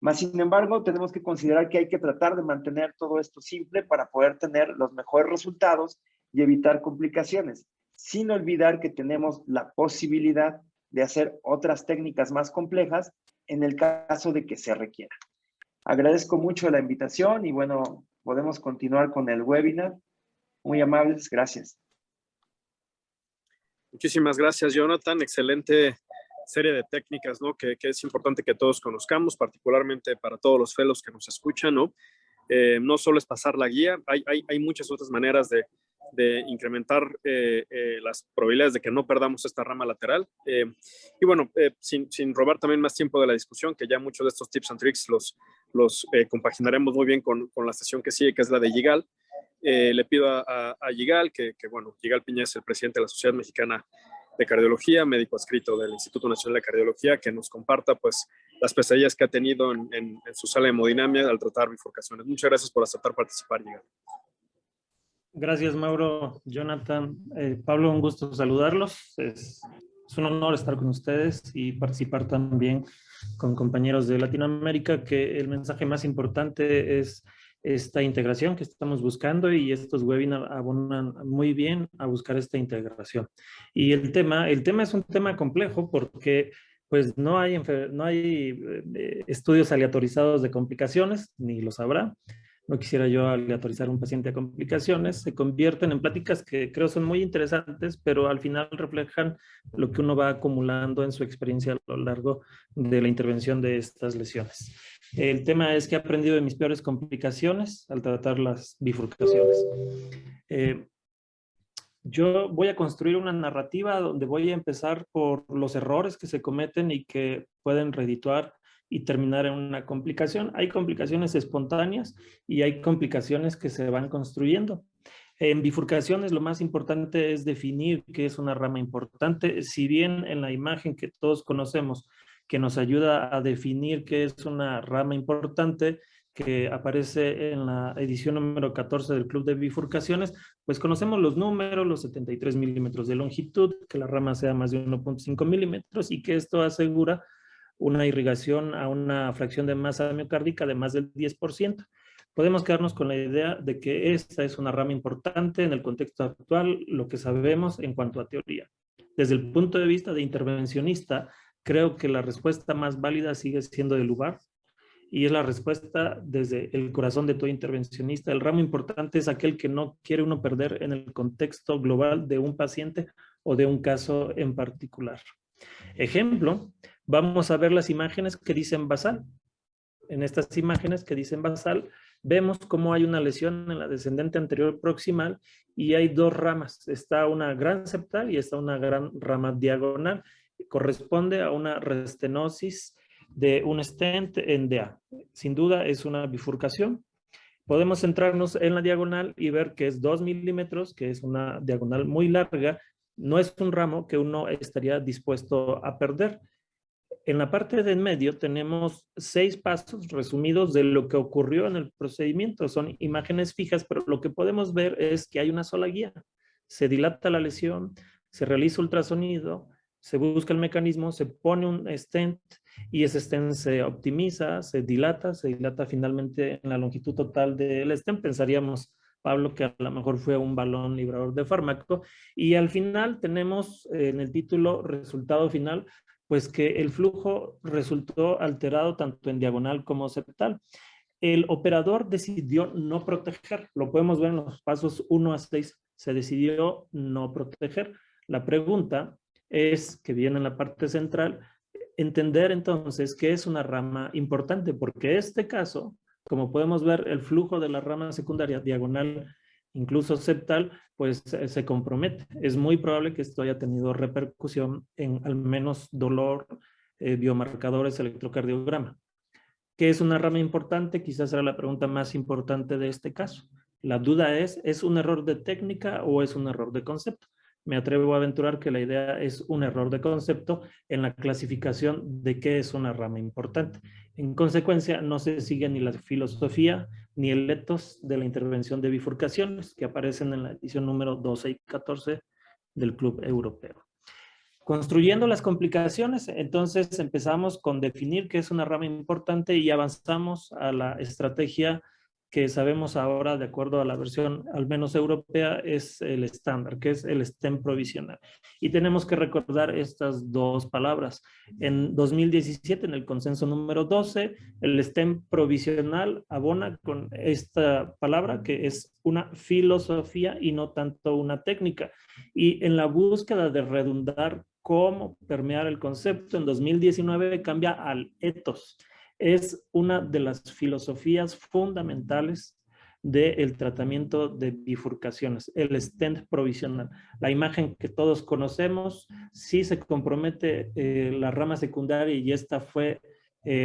Más sin embargo, tenemos que considerar que hay que tratar de mantener todo esto simple para poder tener los mejores resultados y evitar complicaciones, sin olvidar que tenemos la posibilidad de hacer otras técnicas más complejas en el caso de que se requiera. Agradezco mucho la invitación y bueno, podemos continuar con el webinar. Muy amables, gracias. Muchísimas gracias, Jonathan. Excelente serie de técnicas, ¿no? Que es importante que todos conozcamos, particularmente para todos los fellows que nos escuchan, ¿no? No solo es pasar la guía, hay muchas otras maneras de incrementar las probabilidades de que no perdamos esta rama lateral. Y bueno, sin robar también más tiempo de la discusión, que ya muchos de estos tips and tricks los compaginaremos muy bien con la sesión que sigue, que es la de Yigal. Le pido a Yigal, que bueno, Yigal Piña es el presidente de la Sociedad Mexicana de Cardiología, médico adscrito del Instituto Nacional de Cardiología, que nos comparta pues las pesadillas que ha tenido en su sala de hemodinamia al tratar bifurcaciones. Muchas gracias por aceptar participar, Yigal. Gracias, Mauro, Jonathan. Pablo, un gusto saludarlos. Es un honor estar con ustedes y participar también con compañeros de Latinoamérica, que el mensaje más importante es esta integración que estamos buscando, y estos webinars abonan muy bien a buscar esta integración. Y el tema es un tema complejo porque pues no hay estudios aleatorizados de complicaciones, ni los habrá. No quisiera yo aleatorizar a un paciente a complicaciones. Se convierten en pláticas que creo son muy interesantes, pero al final reflejan lo que uno va acumulando en su experiencia a lo largo de la intervención de estas lesiones. El tema es que he aprendido de mis peores complicaciones al tratar las bifurcaciones. Yo voy a construir una narrativa donde voy a empezar por los errores que se cometen y que pueden redituar y terminar en una complicación. Hay complicaciones espontáneas y hay complicaciones que se van construyendo. En bifurcaciones lo más importante es definir qué es una rama importante. Si bien en la imagen que todos conocemos, que nos ayuda a definir qué es una rama importante, que aparece en la edición número 14 del Club de Bifurcaciones, pues conocemos los números, los 73 milímetros de longitud, que la rama sea más de 1.5 milímetros y que esto asegura una irrigación a una fracción de masa miocárdica de más del 10%. podemos quedarnos con la idea de que esta es una rama importante en el contexto actual, lo que sabemos en cuanto a teoría. Desde el punto de vista de intervencionista, creo que la respuesta más válida sigue siendo de lugar, y es la respuesta desde el corazón de todo intervencionista. El ramo importante es aquel que no quiere uno perder en el contexto global de un paciente o de un caso en particular. Ejemplo, vamos a ver las imágenes que dicen basal. En estas imágenes que dicen basal, vemos cómo hay una lesión en la descendente anterior proximal y hay dos ramas. Está una gran septal y está una gran rama diagonal. Corresponde a una restenosis de un stent en DA. Sin duda es una bifurcación. Podemos centrarnos en la diagonal y ver que es 2 milímetros, que es una diagonal muy larga. No es un ramo que uno estaría dispuesto a perder. En la parte de en medio tenemos 6 pasos resumidos de lo que ocurrió en el procedimiento. Son imágenes fijas, pero lo que podemos ver es que hay una sola guía. Se dilata la lesión, se realiza ultrasonido, se busca el mecanismo, se pone un stent y ese stent se optimiza, se dilata finalmente en la longitud total del stent. Pensaríamos, Pablo, que a lo mejor fue un balón librador de fármaco. Y al final tenemos en el título resultado final, pues que el flujo resultó alterado tanto en diagonal como septal. El operador decidió no proteger, lo podemos ver en los pasos 1 a 6, se decidió no proteger. La pregunta es, que viene en la parte central, entender entonces qué es una rama importante, porque este caso, como podemos ver, el flujo de la rama secundaria diagonal, incluso septal, pues se compromete. Es muy probable que esto haya tenido repercusión en al menos dolor, biomarcadores, electrocardiograma. ¿Qué es una rama importante? Quizás será la pregunta más importante de este caso. La duda ¿es un error de técnica o es un error de concepto? Me atrevo a aventurar que la idea es un error de concepto en la clasificación de qué es una rama importante. En consecuencia, no se sigue ni la filosofía ni el ethos de la intervención de bifurcaciones que aparecen en la edición número 12 y 14 del Club Europeo. Construyendo las complicaciones, entonces empezamos con definir qué es una rama importante y avanzamos a la estrategia que sabemos ahora, de acuerdo a la versión al menos europea, es el estándar, que es el stent provisional. Y tenemos que recordar estas dos palabras. En 2017, en el consenso número 12, el stent provisional abona con esta palabra, que es una filosofía y no tanto una técnica. Y en la búsqueda de redundar cómo permear el concepto, en 2019 cambia al ethos. Es una de las filosofías fundamentales del tratamiento de bifurcaciones, el stent provisional. La imagen que todos conocemos, si se compromete la rama secundaria y esta fue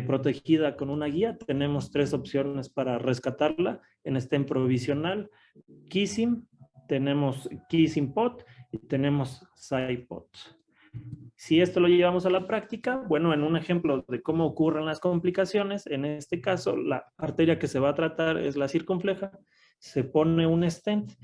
protegida con una guía, tenemos 3 opciones para rescatarla en stent provisional: kissing, tenemos kissing pot y tenemos side pot. Si esto lo llevamos a la práctica, bueno, en un ejemplo de cómo ocurren las complicaciones, en este caso la arteria que se va a tratar es la circunfleja, se pone un stent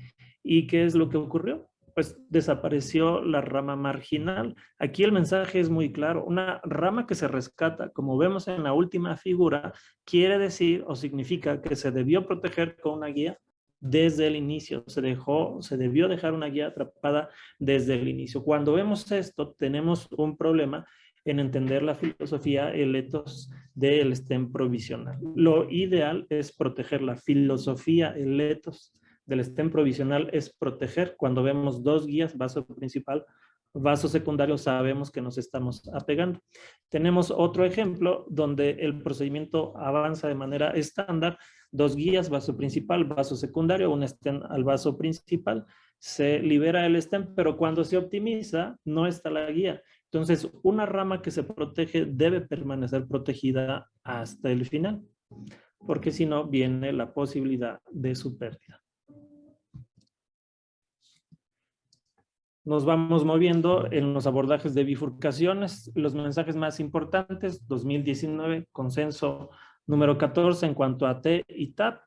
y ¿qué es lo que ocurrió? Pues desapareció la rama marginal. Aquí el mensaje es muy claro. Una rama que se rescata, como vemos en la última figura, quiere decir o significa que se debió proteger con una guía desde el inicio, se debió dejar una guía atrapada desde el inicio. Cuando vemos esto, tenemos un problema en entender la filosofía, el ethos del stent provisional. Lo ideal es proteger la filosofía, el ethos del stent provisional es proteger. Cuando vemos 2 guías, vaso principal, vaso secundario, sabemos que nos estamos apegando. Tenemos otro ejemplo donde el procedimiento avanza de manera estándar: 2 guías, vaso principal, vaso secundario, un stent al vaso principal, se libera el stent, pero cuando se optimiza no está la guía. Entonces, una rama que se protege debe permanecer protegida hasta el final, porque si no viene la posibilidad de su pérdida. Nos vamos moviendo en los abordajes de bifurcaciones. Los mensajes más importantes: 2019, consenso número 14 en cuanto a T y TAP.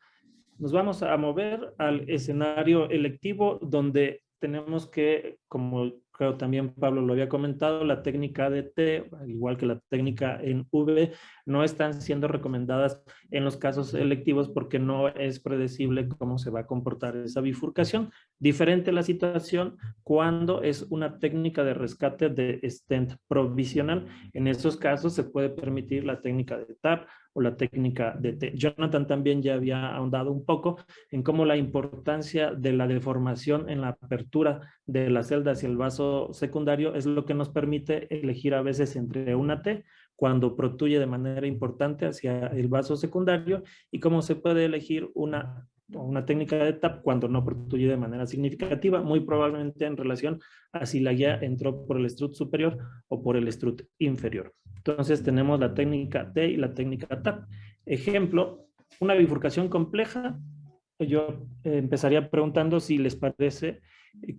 Nos vamos a mover al escenario electivo donde tenemos que, como creo también Pablo lo había comentado, la técnica de T, al igual que la técnica en V, no están siendo recomendadas en los casos electivos porque no es predecible cómo se va a comportar esa bifurcación. Diferente la situación cuando es una técnica de rescate de stent provisional. En esos casos se puede permitir la técnica de TAP o la técnica de T. Jonathan también ya había ahondado un poco en cómo la importancia de la deformación en la apertura de la celda hacia el vaso secundario es lo que nos permite elegir a veces entre una T cuando protruye de manera importante hacia el vaso secundario y cómo se puede elegir una técnica de TAP cuando no protruye de manera significativa, muy probablemente en relación a si la guía entró por el strut superior o por el strut inferior. Entonces tenemos la técnica T y la técnica TAP. Ejemplo, una bifurcación compleja. Yo empezaría preguntando si les parece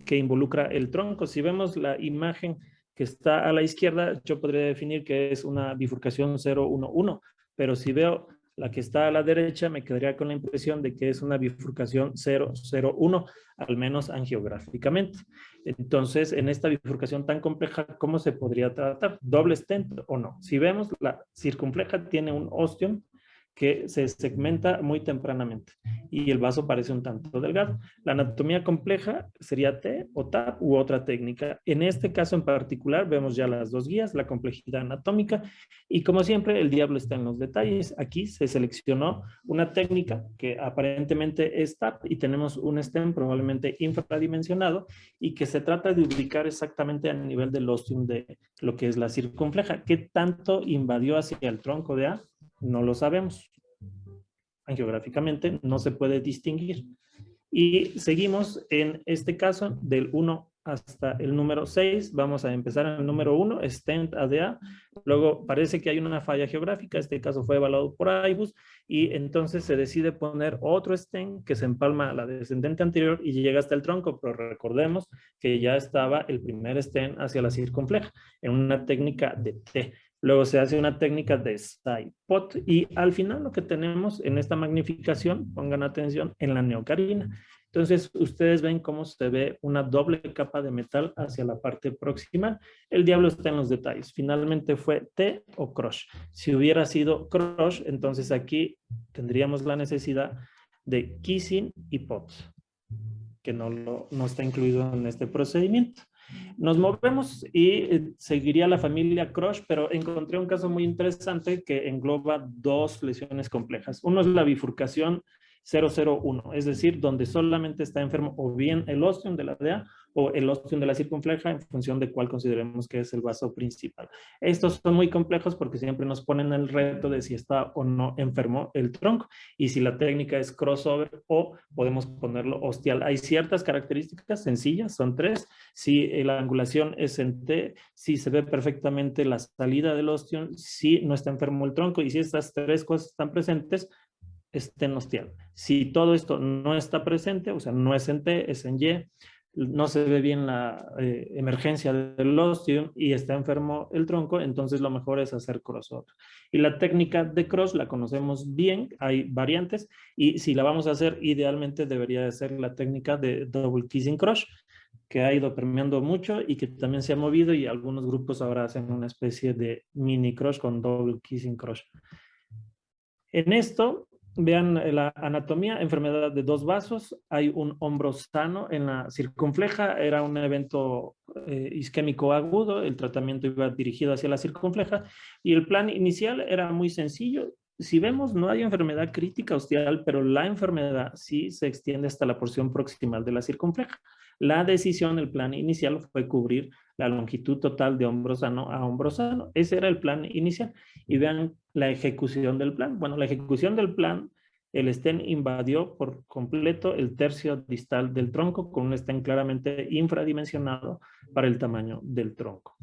que involucra el tronco. Si vemos la imagen que está a la izquierda, yo podría definir que es una bifurcación 0-1-1, pero si veo la que está a la derecha, me quedaría con la impresión de que es una bifurcación 0-0-1, al menos angiográficamente. Entonces, en esta bifurcación tan compleja, ¿cómo se podría tratar? ¿Doble stent o no? Si vemos, la circunfleja tiene un ostium que se segmenta muy tempranamente y el vaso parece un tanto delgado. La anatomía compleja sería T o TAP u otra técnica. En este caso en particular vemos ya las dos guías, la complejidad anatómica y como siempre el diablo está en los detalles. Aquí se seleccionó una técnica que aparentemente es TAP y tenemos un stem probablemente infradimensionado y que se trata de ubicar exactamente a nivel del ostium de lo que es la circunfleja. ¿Qué tanto invadió hacia el tronco de A? No lo sabemos. Angiográficamente no se puede distinguir. Y seguimos en este caso del 1 hasta el número 6. Vamos a empezar en el número 1, stent ADA. Luego parece que hay una falla geográfica. Este caso fue evaluado por IBUS y entonces se decide poner otro stent que se empalma a la descendente anterior y llega hasta el tronco. Pero recordemos que ya estaba el primer stent hacia la circunfleja en una técnica de T. Luego se hace una técnica de side pot y al final lo que tenemos en esta magnificación, pongan atención, en la neocarina. Entonces ustedes ven cómo se ve una doble capa de metal hacia la parte proximal. El diablo está en los detalles. Finalmente fue T o crush. Si hubiera sido crush, entonces aquí tendríamos la necesidad de kissing y pot, que no está incluido en este procedimiento. Nos movemos y seguiría la familia Crush, pero encontré un caso muy interesante que engloba dos lesiones complejas. Uno es la bifurcación 001, es decir, donde solamente está enfermo o bien el ostium de la DEA o el ostium de la circunfleja en función de cuál consideremos que es el vaso principal. Estos son muy complejos porque siempre nos ponen el reto de si está o no enfermo el tronco y si la técnica es crossover o podemos ponerlo ostial. Hay ciertas características sencillas, son tres. Si la angulación es en T, si se ve perfectamente la salida del ostium, si no está enfermo el tronco y si estas tres cosas están presentes, estén ostial. Si todo esto no está presente, o sea, no es en T, es en Y, no se ve bien la emergencia del ostium y está enfermo el tronco, entonces lo mejor es hacer crossover. Y la técnica de cross la conocemos bien, hay variantes, y si la vamos a hacer, idealmente debería de ser la técnica de double kissing cross, que ha ido permeando mucho y que también se ha movido y algunos grupos ahora hacen una especie de mini cross con double kissing cross. En esto, vean la anatomía, enfermedad de dos vasos, hay un hombro sano en la circunfleja, era un evento isquémico agudo, el tratamiento iba dirigido hacia la circunfleja y el plan inicial era muy sencillo. Si vemos, no hay enfermedad crítica ostial, pero la enfermedad sí se extiende hasta la porción proximal de la circunfleja. La decisión, el plan inicial fue cubrir la longitud total de hombro sano a hombro sano. Ese era el plan inicial. Y vean la ejecución del plan. Bueno, la ejecución del plan, el stent invadió por completo el tercio distal del tronco con un stent claramente infradimensionado para el tamaño del tronco.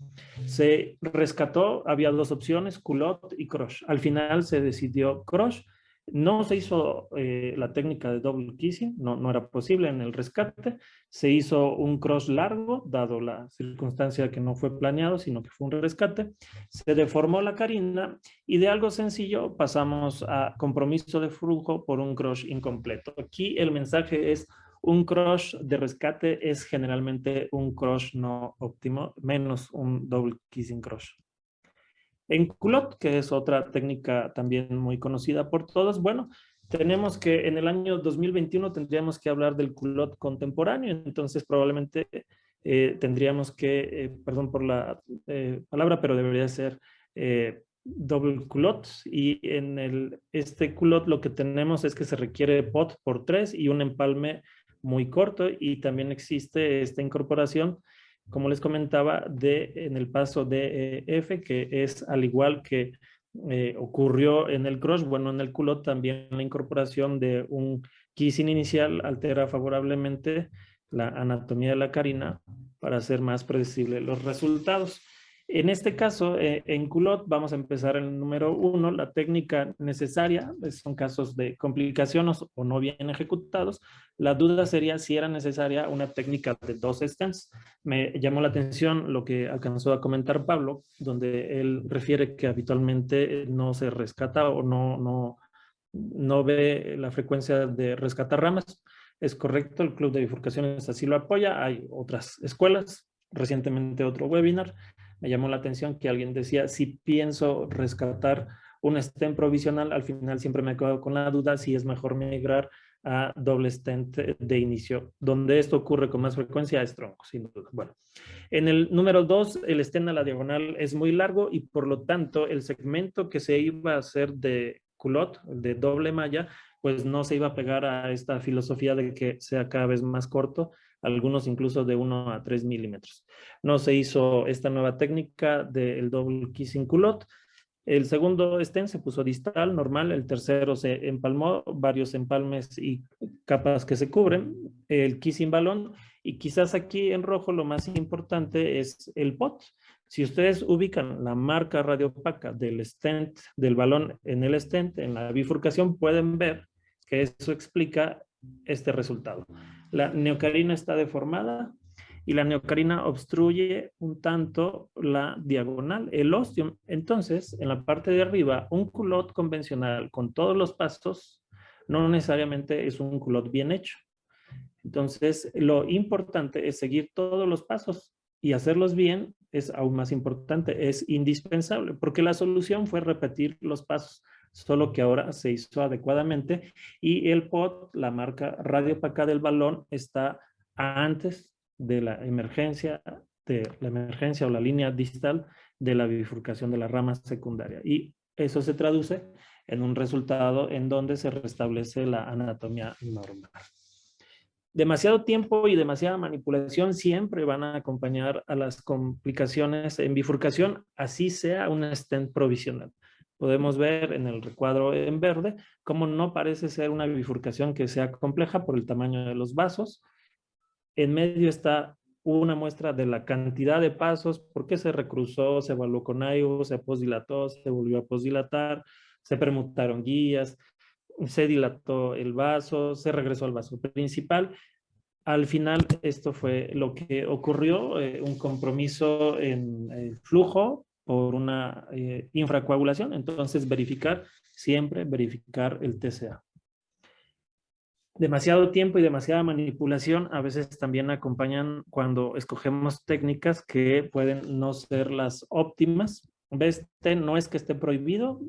Se rescató, había dos opciones, culotte y crush. Al final se decidió crush. No se hizo la técnica de double kissing, no era posible en el rescate. Se hizo un cross largo, dado la circunstancia que no fue planeado, sino que fue un rescate. Se deformó la carina y de algo sencillo pasamos a compromiso de flujo por un cross incompleto. Aquí el mensaje es Un crush de rescate es generalmente un crush no óptimo, menos un double kissing crush. En culot, que es otra técnica también muy conocida por todos, bueno, tenemos que en el año 2021 tendríamos que hablar del culot contemporáneo, entonces probablemente tendríamos que, perdón por la palabra, pero debería ser double culot, y en este culot lo que tenemos es que se requiere pot por 3 y un empalme muy corto, y también existe esta incorporación, como les comentaba, en el paso de F, que es al igual que ocurrió en el crush, bueno, en el culot también la incorporación de un kissing inicial altera favorablemente la anatomía de la carina para hacer más predecible los resultados. En este caso, en culot, vamos a empezar en el número 1, la técnica necesaria, son casos de complicaciones o no bien ejecutados. La duda sería si era necesaria una técnica de 2 stents. Me llamó la atención lo que alcanzó a comentar Pablo, donde él refiere que habitualmente no se rescata o no ve la frecuencia de rescatar ramas. Es correcto, el Club de Bifurcaciones así lo apoya. Hay otras escuelas, recientemente otro webinar. Me llamó la atención que alguien decía, si pienso rescatar un stent provisional, al final siempre me quedo con la duda si es mejor migrar a doble stent de inicio. Donde esto ocurre con más frecuencia es tronco, sin duda. Bueno, en el número 2, el stent a la diagonal es muy largo y por lo tanto el segmento que se iba a hacer de culot, de doble malla, pues no se iba a pegar a esta filosofía de que sea cada vez más corto, algunos incluso de 1 a 3 milímetros. No se hizo esta nueva técnica del double kissing culot. El segundo stent se puso distal, normal. El tercero se empalmó, varios empalmes y capas que se cubren. El kissing balón. Y quizás aquí en rojo lo más importante es el pot. Si ustedes ubican la marca radiopaca del stent, del balón en el stent, en la bifurcación, pueden ver que eso explica este resultado. La neocarina está deformada y la neocarina obstruye un tanto la diagonal, el ostium. Entonces, en la parte de arriba, un culot convencional con todos los pasos no necesariamente es un culot bien hecho. Entonces, lo importante es seguir todos los pasos y hacerlos bien es aún más importante, es indispensable, porque la solución fue repetir los pasos, solo que ahora se hizo adecuadamente y el pot, la marca radiopaca del balón, está antes de la emergencia o la línea distal de la bifurcación de la rama secundaria. Y eso se traduce en un resultado en donde se restablece la anatomía normal. Demasiado tiempo y demasiada manipulación siempre van a acompañar a las complicaciones en bifurcación, así sea un stent provisional. Podemos ver en el recuadro en verde cómo no parece ser una bifurcación que sea compleja por el tamaño de los vasos. En medio está una muestra de la cantidad de pasos, por qué se recruzó, se evaluó con IVU, se posdilató, se volvió a posdilatar, se permutaron guías, se dilató el vaso, se regresó al vaso principal. Al final, esto fue lo que ocurrió, un compromiso en flujo por una infracoagulación. Entonces, siempre verificar el TCA. Demasiado tiempo y demasiada manipulación a veces también acompañan cuando escogemos técnicas que pueden no ser las óptimas. No es que esté prohibido,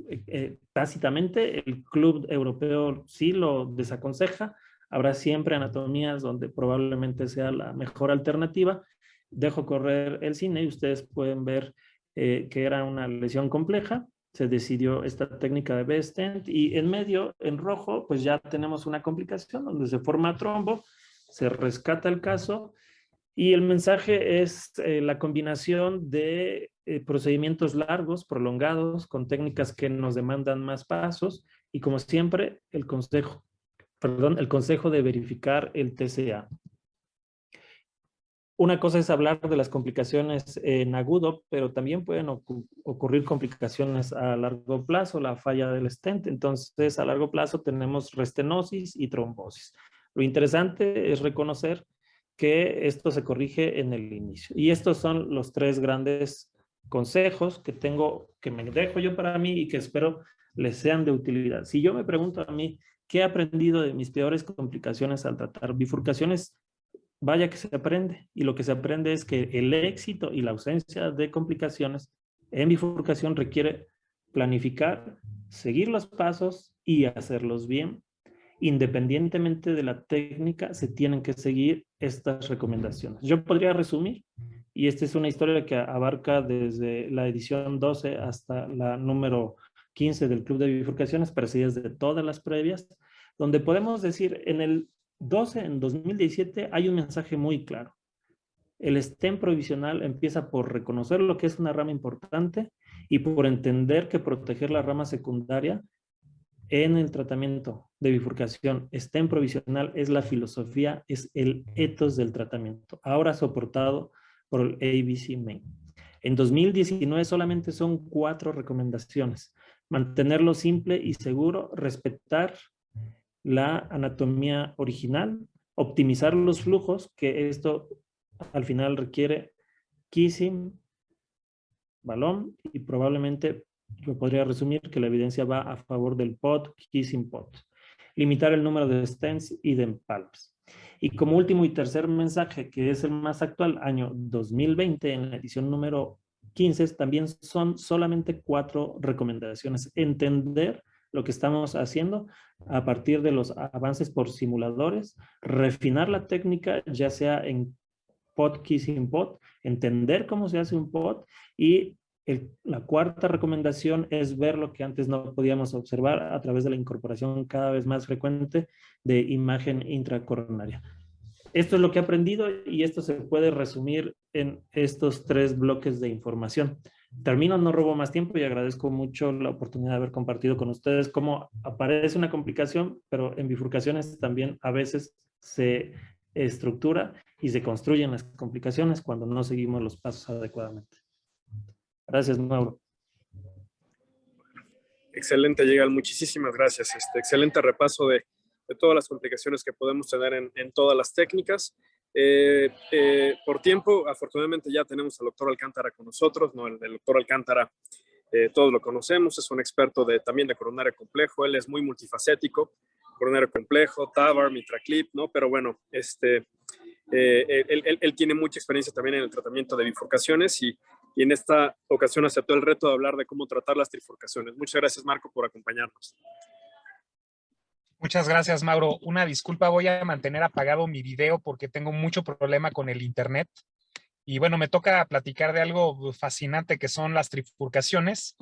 tácitamente el Club Europeo sí lo desaconseja. Habrá siempre anatomías donde probablemente sea la mejor alternativa. Dejo correr el cine y ustedes pueden ver que era una lesión compleja. Se decidió esta técnica de B-stent y en medio, en rojo, pues ya tenemos una complicación donde se forma trombo, se rescata el caso y el mensaje es la combinación de procedimientos largos, prolongados, con técnicas que nos demandan más pasos y como siempre el consejo de verificar el TCA. Una cosa es hablar de las complicaciones en agudo, pero también pueden ocurrir complicaciones a largo plazo, la falla del stent. Entonces, a largo plazo tenemos restenosis y trombosis. Lo interesante es reconocer que esto se corrige en el inicio. Y estos son los 3 grandes consejos que me dejo yo para mí y que espero les sean de utilidad. Si yo me pregunto a mí, ¿Qué he aprendido de mis peores complicaciones al tratar bifurcaciones? Vaya que se aprende. Y lo que se aprende es que el éxito y la ausencia de complicaciones en bifurcación requiere planificar, seguir los pasos y hacerlos bien. Independientemente de la técnica, se tienen que seguir estas recomendaciones. Yo podría resumir, y esta es una historia que abarca desde la edición 12 hasta la número 15 del Club de Bifurcaciones, precedidas de todas las previas, donde podemos decir en el 12, en 2017, hay un mensaje muy claro. El STEM provisional empieza por reconocer lo que es una rama importante y por entender que proteger la rama secundaria en el tratamiento de bifurcación STEM provisional es la filosofía, es el ethos del tratamiento, ahora soportado por el ABC Main. En 2019 solamente son 4 recomendaciones. Mantenerlo simple y seguro, respetar la anatomía original, optimizar los flujos, que esto al final requiere kissing, balón, y probablemente yo podría resumir que la evidencia va a favor del POT, kissing POT. Limitar el número de stents y de palps. Y como último y tercer mensaje, que es el más actual, año 2020, en la edición número 15, también son solamente 4 recomendaciones. Entender lo que estamos haciendo a partir de los avances por simuladores, refinar la técnica, ya sea en POT, kissing POT, entender cómo se hace un POT, y la cuarta recomendación es ver lo que antes no podíamos observar a través de la incorporación cada vez más frecuente de imagen intracoronaria. Esto es lo que he aprendido y esto se puede resumir en estos 3 bloques de información. Termino, no robo más tiempo y agradezco mucho la oportunidad de haber compartido con ustedes cómo aparece una complicación, pero en bifurcaciones también a veces se estructura y se construyen las complicaciones cuando no seguimos los pasos adecuadamente. Gracias, Mauro. Excelente, Yigal, muchísimas gracias. Excelente repaso de todas las complicaciones que podemos tener en todas las técnicas. Por tiempo, afortunadamente ya tenemos al doctor Alcántara con nosotros, ¿no? El doctor Alcántara, todos lo conocemos, es un experto también de coronario complejo, él es muy multifacético, coronario complejo, TAVR, MitraClip, ¿no? Pero bueno, él tiene mucha experiencia también en el tratamiento de bifurcaciones y en esta ocasión aceptó el reto de hablar de cómo tratar las trifurcaciones. Muchas gracias, Marco, por acompañarnos. Muchas gracias, Mauro. Una disculpa, voy a mantener apagado mi video porque tengo mucho problema con el internet. Y bueno, me toca platicar de algo fascinante que son las trifurcaciones.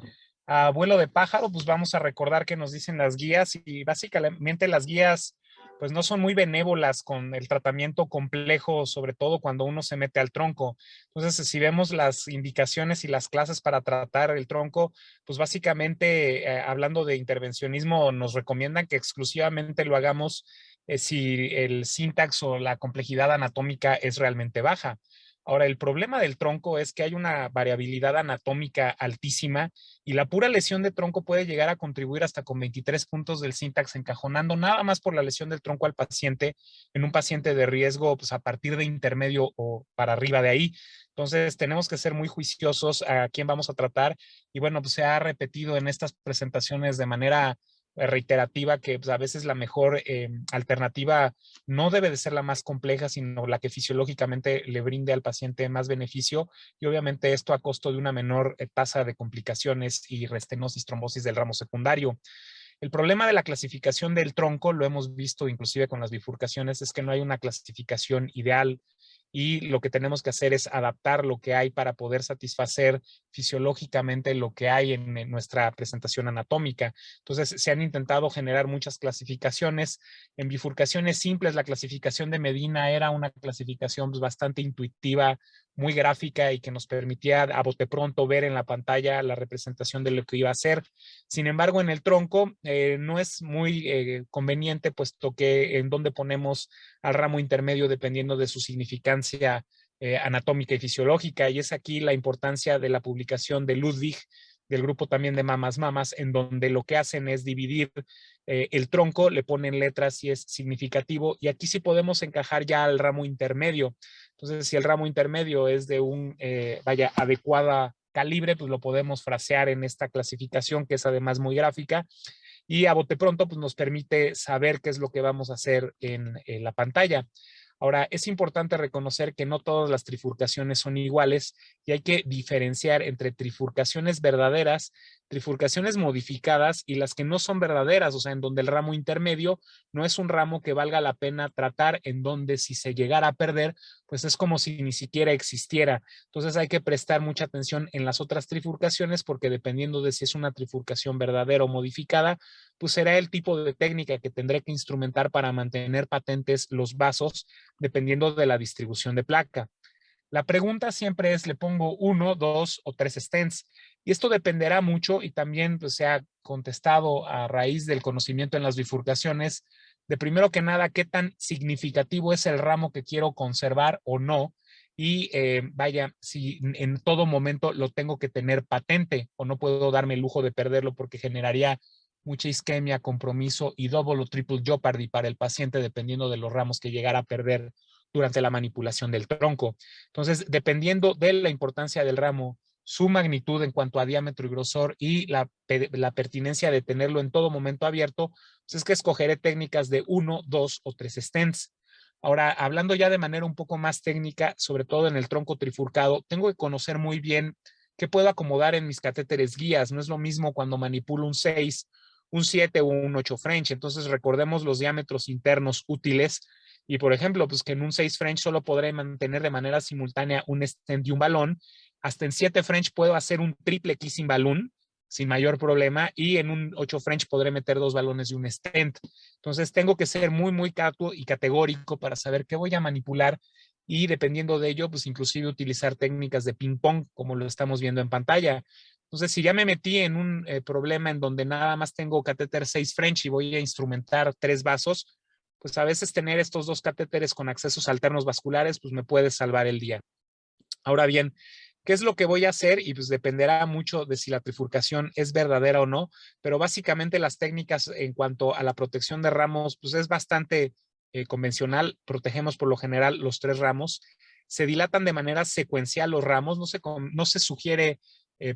A vuelo de pájaro, pues vamos a recordar que nos dicen las guías, y básicamente las guías pues no son muy benévolas con el tratamiento complejo, sobre todo cuando uno se mete al tronco. Entonces, si vemos las indicaciones y las clases para tratar el tronco, pues básicamente hablando de intervencionismo, nos recomiendan que exclusivamente lo hagamos si el sintax o la complejidad anatómica es realmente baja. Ahora, el problema del tronco es que hay una variabilidad anatómica altísima y la pura lesión de tronco puede llegar a contribuir hasta con 23 puntos del sintax, encajonando nada más por la lesión del tronco al paciente en un paciente de riesgo pues, a partir de intermedio o para arriba de ahí. Entonces, tenemos que ser muy juiciosos a quién vamos a tratar y bueno, pues se ha repetido en estas presentaciones de manera reiterativa que pues, a veces la mejor alternativa no debe de ser la más compleja, sino la que fisiológicamente le brinde al paciente más beneficio y obviamente esto a costo de una menor tasa de complicaciones y restenosis, trombosis del ramo secundario. El problema de la clasificación del tronco, lo hemos visto inclusive con las bifurcaciones, es que no hay una clasificación ideal y lo que tenemos que hacer es adaptar lo que hay para poder satisfacer fisiológicamente lo que hay en nuestra presentación anatómica. Entonces, se han intentado generar muchas clasificaciones. En bifurcaciones simples, la clasificación de Medina era una clasificación pues, bastante intuitiva, muy gráfica y que nos permitía a bote pronto ver en la pantalla la representación de lo que iba a ser. Sin embargo, en el tronco no es muy conveniente, puesto que en donde ponemos al ramo intermedio dependiendo de su significancia anatómica y fisiológica, y es aquí la importancia de la publicación de Ludwig, del grupo también de Mamas, en donde lo que hacen es dividir el tronco, le ponen letras si es significativo, y aquí sí podemos encajar ya al ramo intermedio. Entonces, si el ramo intermedio es de un, adecuada calibre, pues lo podemos frasear en esta clasificación, que es además muy gráfica. y a bote pronto pues nos permite saber qué es lo que vamos a hacer en la pantalla. Ahora, es importante reconocer que no todas las trifurcaciones son iguales y hay que diferenciar entre trifurcaciones verdaderas, trifurcaciones modificadas y las que no son verdaderas, o sea, en donde el ramo intermedio no es un ramo que valga la pena tratar, en donde si se llegara a perder, pues es como si ni siquiera existiera. Entonces hay que prestar mucha atención en las otras trifurcaciones porque dependiendo de si es una trifurcación verdadera o modificada, pues será el tipo de técnica que tendré que instrumentar para mantener patentes los vasos dependiendo de la distribución de placa. La pregunta siempre es, ¿le pongo 1, 2 o 3 stents? Y esto dependerá mucho y también pues, se ha contestado a raíz del conocimiento en las bifurcaciones de primero que nada qué tan significativo es el ramo que quiero conservar o no. Y vaya, si en todo momento lo tengo que tener patente o no puedo darme el lujo de perderlo porque generaría mucha isquemia, compromiso y double o triple jeopardy para el paciente dependiendo de los ramos que llegara a perder durante la manipulación del tronco. Entonces, dependiendo de la importancia del ramo, su magnitud en cuanto a diámetro y grosor y la pertinencia de tenerlo en todo momento abierto, pues es que escogeré técnicas de 1, 2 o 3 stents. Ahora, hablando ya de manera un poco más técnica, sobre todo en el tronco trifurcado, tengo que conocer muy bien qué puedo acomodar en mis catéteres guías. No es lo mismo cuando manipulo un 6, un 7 o un 8 French. Entonces, recordemos los diámetros internos útiles. Y, por ejemplo, pues que en un 6 French solo podré mantener de manera simultánea un stent y un balón. Hasta en 7 French puedo hacer un triple kissing balloon sin mayor problema y en un 8 French podré meter 2 balones y un stent. Entonces tengo que ser muy, muy cauto y categórico para saber qué voy a manipular y dependiendo de ello, pues inclusive utilizar técnicas de ping pong como lo estamos viendo en pantalla. Entonces, si ya me metí en un problema en donde nada más tengo catéter 6 French y voy a instrumentar 3 vasos, pues a veces tener estos 2 catéteres con accesos alternos vasculares, pues me puede salvar el día. Ahora bien, ¿qué es lo que voy a hacer? Y pues dependerá mucho de si la trifurcación es verdadera o no, pero básicamente las técnicas en cuanto a la protección de ramos, pues es bastante convencional. Protegemos por lo general los 3 ramos. Se dilatan de manera secuencial los ramos, no se sugiere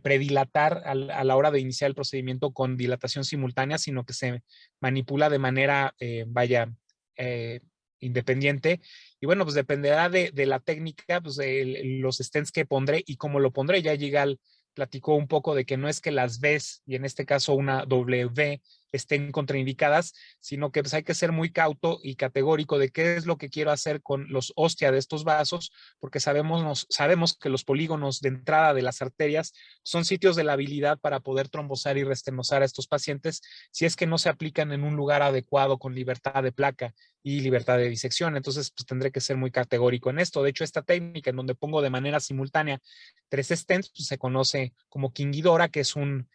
predilatar a la hora de iniciar el procedimiento con dilatación simultánea, sino que se manipula de manera, independiente. Y bueno, pues dependerá de la técnica, pues de los stents que pondré y cómo lo pondré. Ya Yigal platicó un poco de que no es que las Vs, y en este caso una W, estén contraindicadas, sino que pues hay que ser muy cauto y categórico de qué es lo que quiero hacer con los hostia de estos vasos, porque sabemos que los polígonos de entrada de las arterias son sitios de la habilidad para poder trombosar y restenosar a estos pacientes si es que no se aplican en un lugar adecuado con libertad de placa y libertad de disección. Entonces, pues tendré que ser muy categórico en esto. De hecho, esta técnica en donde pongo de manera simultánea 3 stents, pues se conoce como King Ghidorah, que es un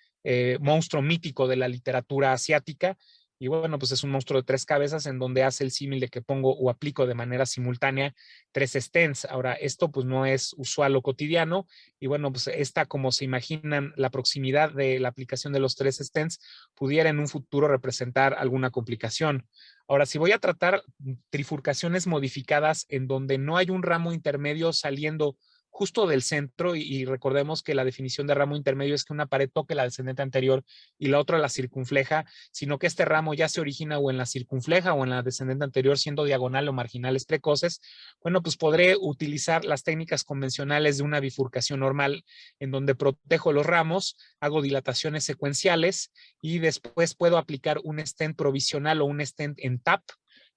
monstruo mítico de la literatura asiática. Y bueno, pues es un monstruo de 3 cabezas en donde hace el símil de que pongo o aplico de manera simultánea 3 stents. Ahora, esto pues no es usual o cotidiano. Y bueno, pues esta, como se imaginan, la proximidad de la aplicación de los 3 stents pudiera en un futuro representar alguna complicación. Ahora, si voy a tratar trifurcaciones modificadas en donde no hay un ramo intermedio saliendo justo del centro, y recordemos que la definición de ramo intermedio es que una pared toque la descendente anterior y la otra la circunfleja, sino que este ramo ya se origina o en la circunfleja o en la descendente anterior siendo diagonal o marginales precoces, bueno, pues podré utilizar las técnicas convencionales de una bifurcación normal en donde protejo los ramos, hago dilataciones secuenciales y después puedo aplicar un stent provisional o un stent en TAP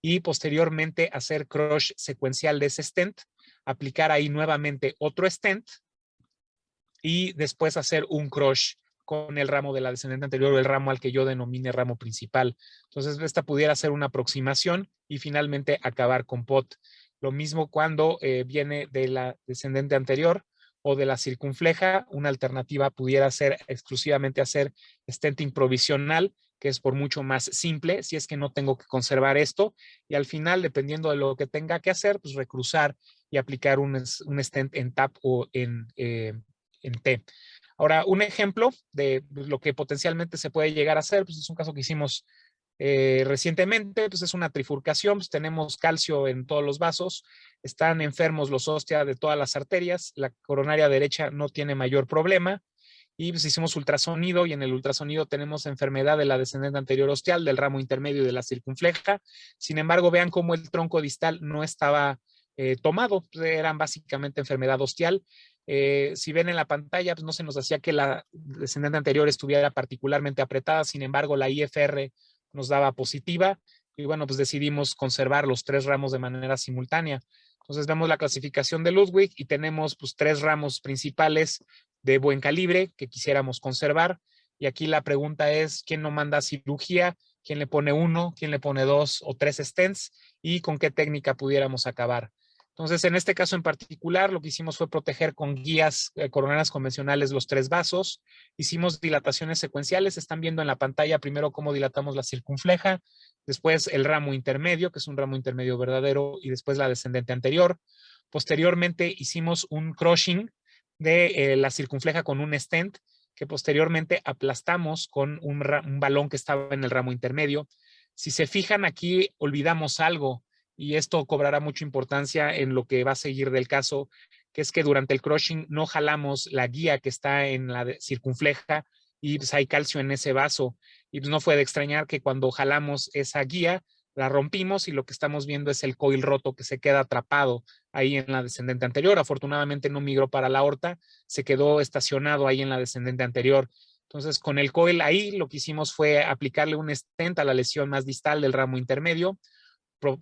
y posteriormente hacer crush secuencial de ese stent, aplicar ahí nuevamente otro stent y después hacer un crush con el ramo de la descendente anterior o el ramo al que yo denomine ramo principal. Entonces, esta pudiera ser una aproximación y finalmente acabar con POT. Lo mismo cuando viene de la descendente anterior o de la circunfleja, una alternativa pudiera ser exclusivamente hacer stenting provisional, que es por mucho más simple, si es que no tengo que conservar esto, y al final, dependiendo de lo que tenga que hacer, pues recruzar y aplicar un stent en TAP o en T. Ahora, un ejemplo de lo que potencialmente se puede llegar a hacer, pues es un caso que hicimos recientemente, pues es una trifurcación, pues tenemos calcio en todos los vasos, están enfermos los hostia de todas las arterias, la coronaria derecha no tiene mayor problema, y pues hicimos ultrasonido, y en el ultrasonido tenemos enfermedad de la descendente anterior ostial, del ramo intermedio y de la circunfleja. Sin embargo, vean cómo el tronco distal no estaba tomado, eran básicamente enfermedad ostial. Si ven en la pantalla, pues no se nos hacía que la descendente anterior estuviera particularmente apretada, sin embargo, la IFR nos daba positiva, y bueno, pues decidimos conservar los 3 ramos de manera simultánea. Entonces vemos la clasificación de Ludwig y tenemos pues 3 ramos principales de buen calibre que quisiéramos conservar. Y aquí la pregunta es, ¿quién no manda cirugía? ¿Quién le pone 1? ¿Quién le pone 2 o 3 stents? ¿Y con qué técnica pudiéramos acabar? Entonces, en este caso en particular, lo que hicimos fue proteger con guías coronarias convencionales los 3 vasos. Hicimos dilataciones secuenciales. Están viendo en la pantalla primero cómo dilatamos la circunfleja, después el ramo intermedio, que es un ramo intermedio verdadero, y después la descendente anterior. Posteriormente hicimos un crushing de la circunfleja con un stent, que posteriormente aplastamos con un balón que estaba en el ramo intermedio. Si se fijan aquí, olvidamos algo, y esto cobrará mucha importancia en lo que va a seguir del caso, que es que durante el crushing no jalamos la guía que está en la circunfleja, y pues hay calcio en ese vaso, y pues no fue de extrañar que cuando jalamos esa guía la rompimos, y lo que estamos viendo es el coil roto que se queda atrapado ahí en la descendente anterior. Afortunadamente no migró para la aorta, se quedó estacionado ahí en la descendente anterior. Entonces, con el coil ahí, lo que hicimos fue aplicarle un stent a la lesión más distal del ramo intermedio.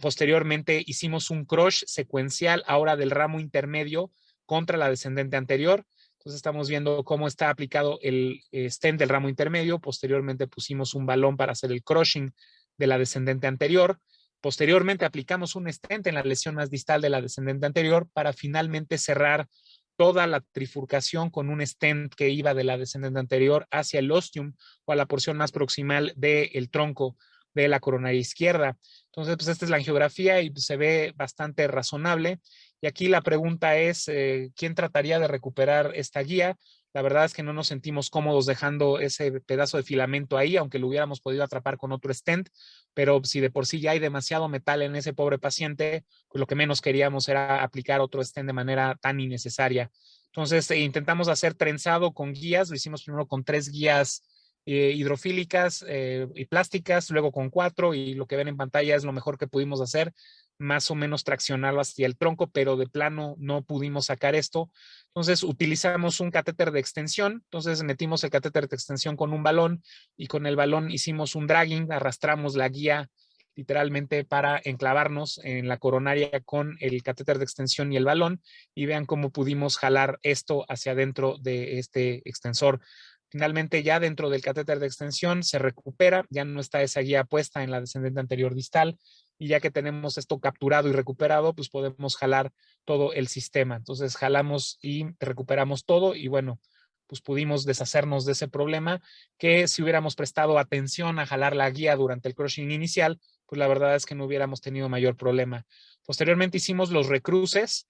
Posteriormente hicimos un crush secuencial ahora del ramo intermedio contra la descendente anterior. Entonces estamos viendo cómo está aplicado el stent del ramo intermedio. Posteriormente pusimos un balón para hacer el crushing de la descendente anterior. Posteriormente aplicamos un stent en la lesión más distal de la descendente anterior para finalmente cerrar toda la trifurcación con un stent que iba de la descendente anterior hacia el ostium o a la porción más proximal del tronco de la coronaria izquierda. Entonces, pues esta es la angiografía y se ve bastante razonable. Y aquí la pregunta es, ¿quién trataría de recuperar esta guía? La verdad es que no nos sentimos cómodos dejando ese pedazo de filamento ahí, aunque lo hubiéramos podido atrapar con otro stent, pero si de por sí ya hay demasiado metal en ese pobre paciente, pues lo que menos queríamos era aplicar otro stent de manera tan innecesaria. Entonces, intentamos hacer trenzado con guías, lo hicimos primero con 3 guías hidrofílicas y plásticas, luego con 4, y lo que ven en pantalla es lo mejor que pudimos hacer, más o menos traccionarlo hacia el tronco, pero de plano no pudimos sacar esto. Entonces utilizamos un catéter de extensión, entonces metimos el catéter de extensión con un balón, y con el balón hicimos un dragging, arrastramos la guía literalmente para enclavarnos en la coronaria con el catéter de extensión y el balón, y vean cómo pudimos jalar esto hacia adentro de este extensor. Finalmente, ya dentro del catéter de extensión se recupera, ya no está esa guía puesta en la descendente anterior distal, y ya que tenemos esto capturado y recuperado, pues podemos jalar todo el sistema. Entonces jalamos y recuperamos todo, y bueno, pues pudimos deshacernos de ese problema, que si hubiéramos prestado atención a jalar la guía durante el crushing inicial, pues la verdad es que no hubiéramos tenido mayor problema. Posteriormente hicimos los recruces.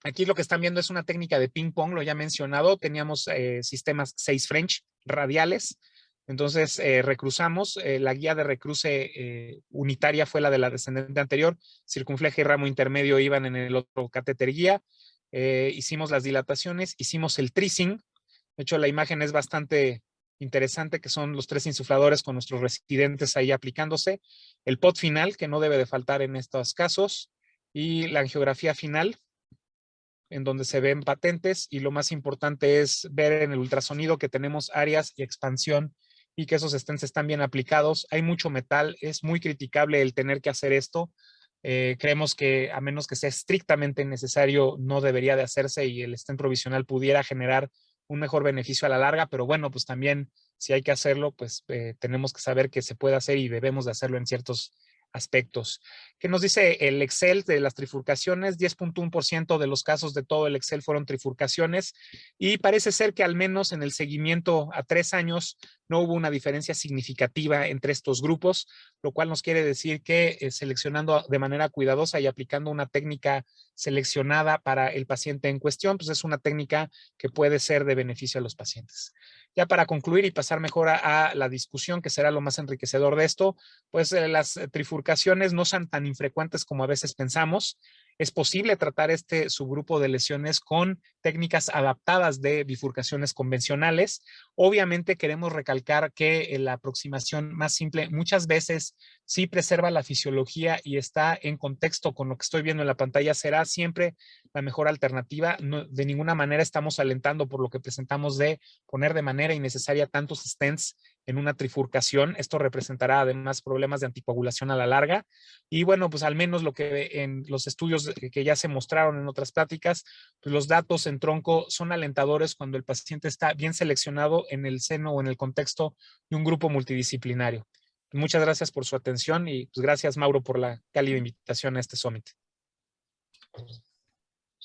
Aquí lo que están viendo es una técnica de ping pong, lo ya mencionado. Teníamos sistemas 6 French radiales. Entonces recruzamos. La guía de recruce unitaria fue la de la descendente anterior. Circunfleja y ramo intermedio iban en el otro catéter guía. Hicimos las dilataciones, hicimos el tracing. De hecho, la imagen es bastante interesante, que son los 3 insufladores con nuestros residentes ahí aplicándose. El pot final, que no debe de faltar en estos casos. Y la angiografía final, en donde se ven patentes, y lo más importante es ver en el ultrasonido que tenemos áreas y expansión y que esos stents están bien aplicados. Hay mucho metal, es muy criticable el tener que hacer esto. Creemos que a menos que sea estrictamente necesario no debería de hacerse, y el stent provisional pudiera generar un mejor beneficio a la larga, pero bueno, pues también si hay que hacerlo, pues tenemos que saber que se puede hacer y debemos de hacerlo en ciertos aspectos. ¿Qué nos dice el Excel de las trifurcaciones? 10.1% de los casos de todo el Excel fueron trifurcaciones, y parece ser que al menos en el seguimiento a 3 años no hubo una diferencia significativa entre estos grupos, lo cual nos quiere decir que seleccionando de manera cuidadosa y aplicando una técnica seleccionada para el paciente en cuestión, pues es una técnica que puede ser de beneficio a los pacientes. Ya para concluir y pasar mejor a la discusión, que será lo más enriquecedor de esto, pues las trifurcaciones no son tan infrecuentes como a veces pensamos. es posible tratar este subgrupo de lesiones con técnicas adaptadas de bifurcaciones convencionales. Obviamente queremos recalcar que la aproximación más simple muchas veces sí preserva la fisiología y está en contexto con lo que estoy viendo en la pantalla, será siempre la mejor alternativa. No, de ninguna manera estamos alentando por lo que presentamos de poner de manera innecesaria tantos stents en una trifurcación. Esto representará además problemas de anticoagulación a la larga. Y bueno, pues al menos lo que en los estudios que ya se mostraron en otras pláticas, pues los datos en tronco son alentadores cuando el paciente está bien seleccionado en el seno o en el contexto de un grupo multidisciplinario. Muchas gracias por su atención y pues gracias, Mauro, por la cálida invitación a este summit.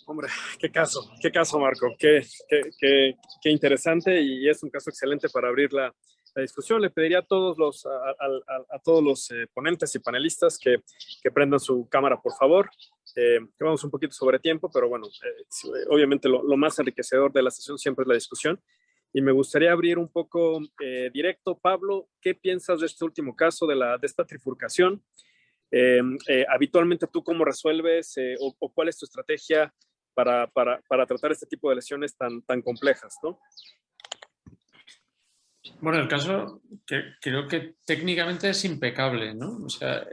Hombre, qué caso, Marco, qué interesante, y es un caso excelente para abrir la discusión. Le pediría a todos los ponentes y panelistas que prendan su cámara, por favor. Que vamos un poquito sobre tiempo, pero bueno, obviamente lo más enriquecedor de la sesión siempre es la discusión. Y me gustaría abrir un poco directo. Pablo, ¿qué piensas de este último caso de esta trifurcación? Habitualmente, ¿tú cómo resuelves o cuál es tu estrategia para tratar este tipo de lesiones tan complejas, ¿no? Bueno, el caso creo que técnicamente es impecable, ¿no? O sea,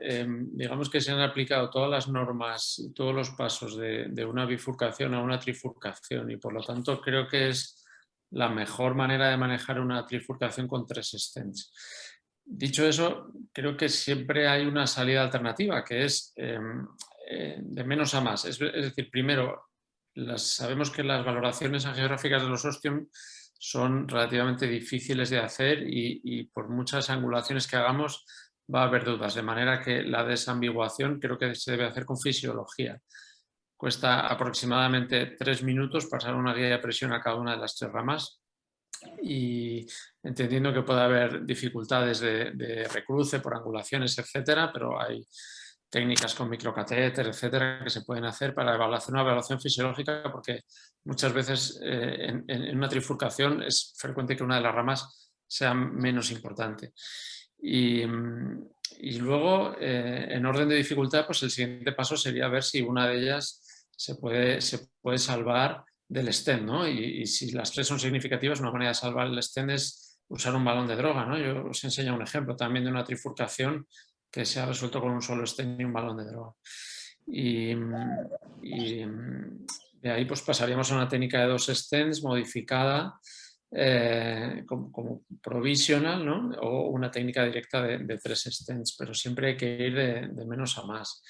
digamos que se han aplicado todas las normas, todos los pasos de una bifurcación a una trifurcación, y por lo tanto creo que es la mejor manera de manejar una trifurcación con 3 stents. Dicho eso, creo que siempre hay una salida alternativa, que es de menos a más. Es decir, primero, sabemos que las valoraciones angiográficas de los ostium son relativamente difíciles de hacer y por muchas angulaciones que hagamos va a haber dudas, de manera que la desambiguación creo que se debe hacer con fisiología. Cuesta aproximadamente 3 minutos pasar una guía de presión a cada una de las 3 ramas, y entendiendo que puede haber dificultades de recruce por angulaciones, etcétera, pero hay técnicas con microcatéter, etcétera, que se pueden hacer para hacer una evaluación fisiológica, porque muchas veces en una trifurcación es frecuente que una de las ramas sea menos importante. Y luego, en orden de dificultad, pues el siguiente paso sería ver si una de ellas se puede salvar del stent, ¿no? Y si las 3 son significativas, una manera de salvar el stent es usar un balón de droga, ¿no? Yo os enseño un ejemplo también de una trifurcación que se ha resuelto con un solo stent y un balón de droga. Y de ahí pues pasaríamos a una técnica de 2 stents modificada como provisional, ¿no? O una técnica directa de 3 stents, pero siempre hay que ir de menos a más.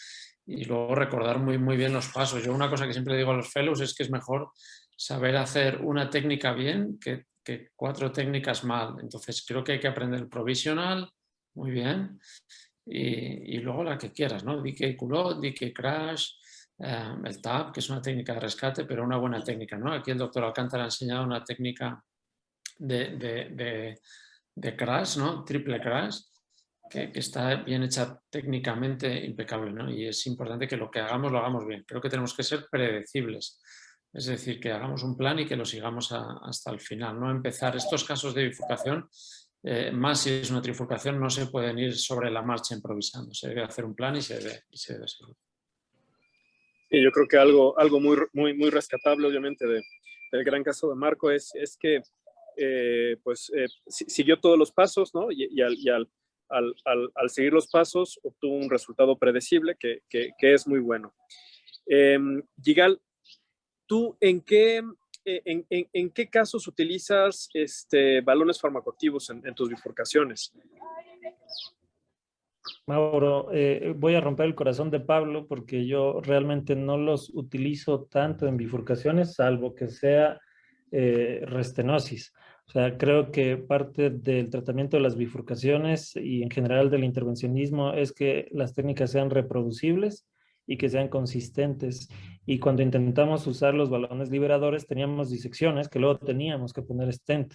Y luego recordar muy bien los pasos. Yo una cosa que siempre digo a los fellows es que es mejor saber hacer una técnica bien que 4 técnicas mal. Entonces creo que hay que aprender el provisional, muy bien, y luego la que quieras, ¿no? DK culot, DK crash, el tap, que es una técnica de rescate, pero una buena técnica, ¿no? Aquí el doctor Alcántara ha enseñado una técnica de crash, ¿no? Triple crash, que está bien hecha técnicamente, impecable, ¿no? Y es importante que lo que hagamos lo hagamos bien. Creo que tenemos que ser predecibles, es decir, que hagamos un plan y que lo sigamos hasta el final, no empezar estos casos de bifurcación, más si es una trifurcación, no se pueden ir sobre la marcha improvisando, se debe hacer un plan y se debe seguir. Y yo creo que algo muy rescatable, obviamente, del gran caso de Marco es que siguió todos los pasos, ¿no? Y al seguir los pasos obtuvo un resultado predecible que es muy bueno. Yigal, ¿tú en qué casos utilizas balones farmacoactivos en tus bifurcaciones? Mauro, voy a romper el corazón de Pablo porque yo realmente no los utilizo tanto en bifurcaciones, salvo que sea restenosis. O sea, creo que parte del tratamiento de las bifurcaciones y en general del intervencionismo es que las técnicas sean reproducibles y que sean consistentes. Y cuando intentamos usar los balones liberadores, teníamos disecciones que luego teníamos que poner stent,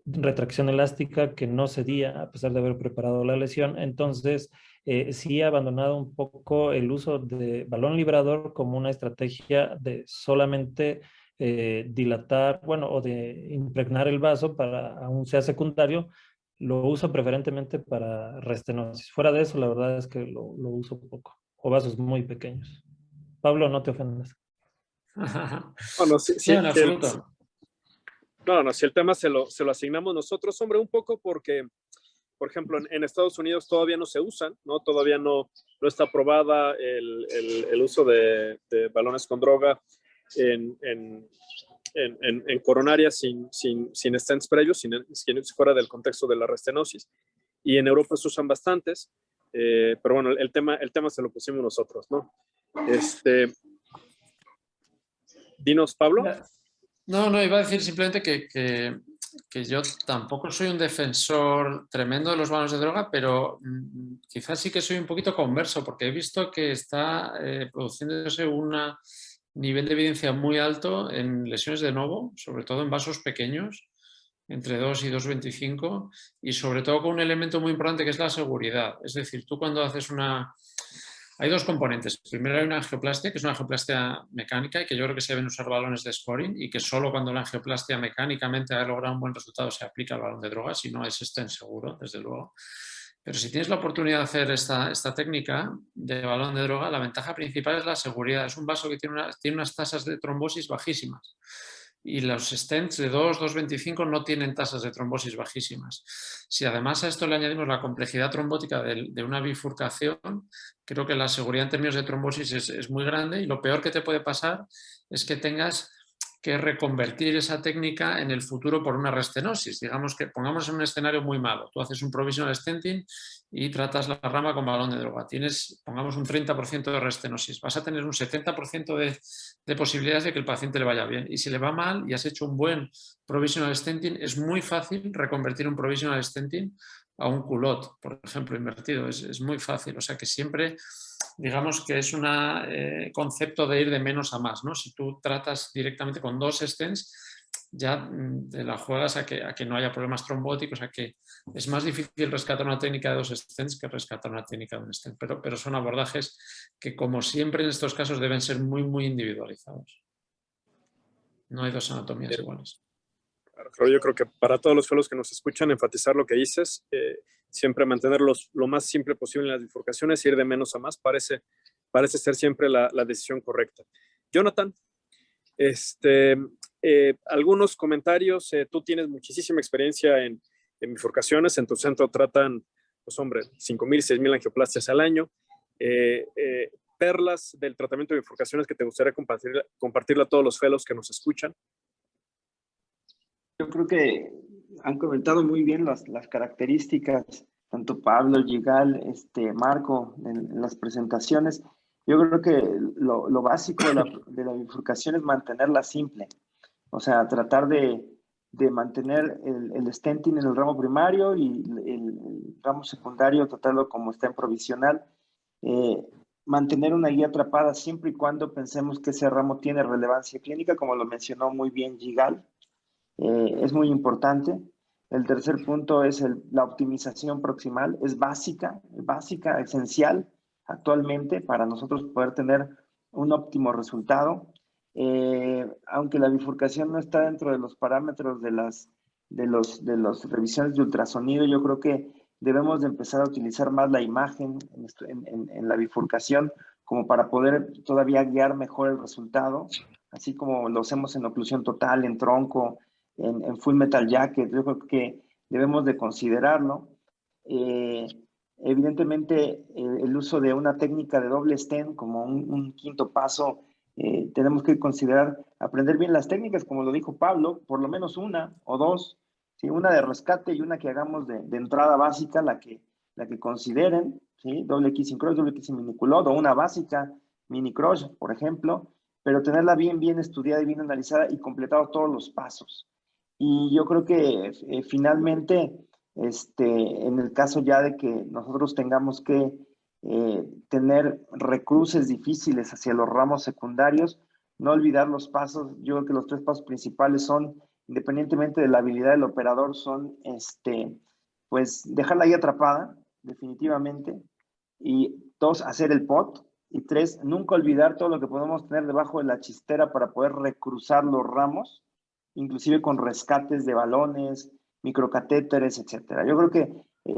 retracción elástica que no cedía a pesar de haber preparado la lesión. Entonces, sí he abandonado un poco el uso de balón liberador como una estrategia de solamente dilatar, bueno, o de impregnar el vaso para, aún sea secundario, lo uso preferentemente para restenosis. Fuera de eso, la verdad es que lo uso poco, o vasos muy pequeños. Pablo, no te ofendas. Bueno, sí, sí, No, en absoluto. no, si el tema se lo asignamos nosotros, hombre, un poco porque, por ejemplo, en Estados Unidos todavía no se usan, ¿no? Todavía no está aprobada el uso de balones con droga en coronarias sin stents previos, sin fuera del contexto de la restenosis. Y en Europa se usan bastantes, pero bueno, el tema se lo pusimos nosotros, ¿no? Dinos, Pablo. No, iba a decir simplemente que yo tampoco soy un defensor tremendo de los balones de droga, pero quizás sí que soy un poquito converso, porque he visto que está produciéndose un nivel de evidencia muy alto en lesiones de novo, sobre todo en vasos pequeños, entre 2 y 2,25, y sobre todo con un elemento muy importante que es la seguridad. Es decir, tú cuando haces Hay dos componentes. Primero hay una angioplastia, que es una angioplastia mecánica y que yo creo que se deben usar balones de scoring y que solo cuando la angioplastia mecánicamente ha logrado un buen resultado se aplica el balón de droga, si no es stent seguro, desde luego. Pero si tienes la oportunidad de hacer esta técnica de balón de droga, la ventaja principal es la seguridad. Es un vaso que tiene unas tasas de trombosis bajísimas. Y los stents de 2, 2,25 no tienen tasas de trombosis bajísimas. Si además a esto le añadimos la complejidad trombótica de una bifurcación, creo que la seguridad en términos de trombosis es muy grande y lo peor que te puede pasar es que tengas que reconvertir esa técnica en el futuro por una restenosis. Digamos que pongamos en un escenario muy malo. Tú haces un provisional stenting y tratas la rama con balón de droga. Tienes, pongamos, un 30% de restenosis. Vas a tener un 70% de posibilidades de que el paciente le vaya bien. Y si le va mal y has hecho un buen provisional stenting, es muy fácil reconvertir un provisional stenting a un culot, por ejemplo, invertido. Es muy fácil. O sea que siempre, digamos que es un concepto de ir de menos a más, ¿no? Si tú tratas directamente con 2 stents, ya te la juegas a que no haya problemas trombóticos, a que es más difícil rescatar una técnica de 2 stents que rescatar una técnica de un stent. Pero son abordajes que, como siempre en estos casos, deben ser muy, muy individualizados. No hay 2 anatomías iguales. Claro, yo creo que para todos los fellows que nos escuchan, enfatizar lo que dices, siempre mantenerlos lo más simple posible en las bifurcaciones, ir de menos a más, parece ser siempre la decisión correcta. Jonathan, algunos comentarios. Tú tienes muchísima experiencia en bifurcaciones. En tu centro tratan, pues hombre, 5,000, 6,000 angioplastias al año. Perlas del tratamiento de bifurcaciones que te gustaría compartirle a todos los fellows que nos escuchan. Yo creo que han comentado muy bien las características, tanto Pablo, Yigal, Marco, en las presentaciones. Yo creo que lo básico de la bifurcación es mantenerla simple. O sea, tratar de mantener el stenting en el ramo primario y el ramo secundario, tratarlo como está en provisional. Mantener una guía atrapada siempre y cuando pensemos que ese ramo tiene relevancia clínica, como lo mencionó muy bien Yigal. Es muy importante. El tercer punto es la optimización proximal. Es básica, esencial actualmente para nosotros poder tener un óptimo resultado. Aunque la bifurcación no está dentro de los parámetros de las revisiones de ultrasonido, yo creo que debemos de empezar a utilizar más la imagen en la bifurcación como para poder todavía guiar mejor el resultado, así como lo hacemos en oclusión total, en tronco, en Full Metal Jacket. Yo creo que debemos de considerarlo. Evidentemente, el uso de una técnica de doble stent como un quinto paso, tenemos que considerar aprender bien las técnicas, como lo dijo Pablo, por lo menos una o dos, ¿sí? Una de rescate y una que hagamos de entrada básica, la que consideren, ¿sí? Doble X sin cross, doble X sin miniculot, o una básica, mini cross, por ejemplo, pero tenerla bien estudiada y bien analizada y completado todos los pasos. Y yo creo que finalmente, en el caso ya de que nosotros tengamos que tener recruces difíciles hacia los ramos secundarios, no olvidar los pasos. Yo creo que los 3 pasos principales son, independientemente de la habilidad del operador, son pues dejarla ahí atrapada, definitivamente. Y 2, hacer el pot. Y 3, nunca olvidar todo lo que podemos tener debajo de la chistera para poder recruzar los ramos, inclusive con rescates de balones, microcatéteres, etcétera. Yo creo que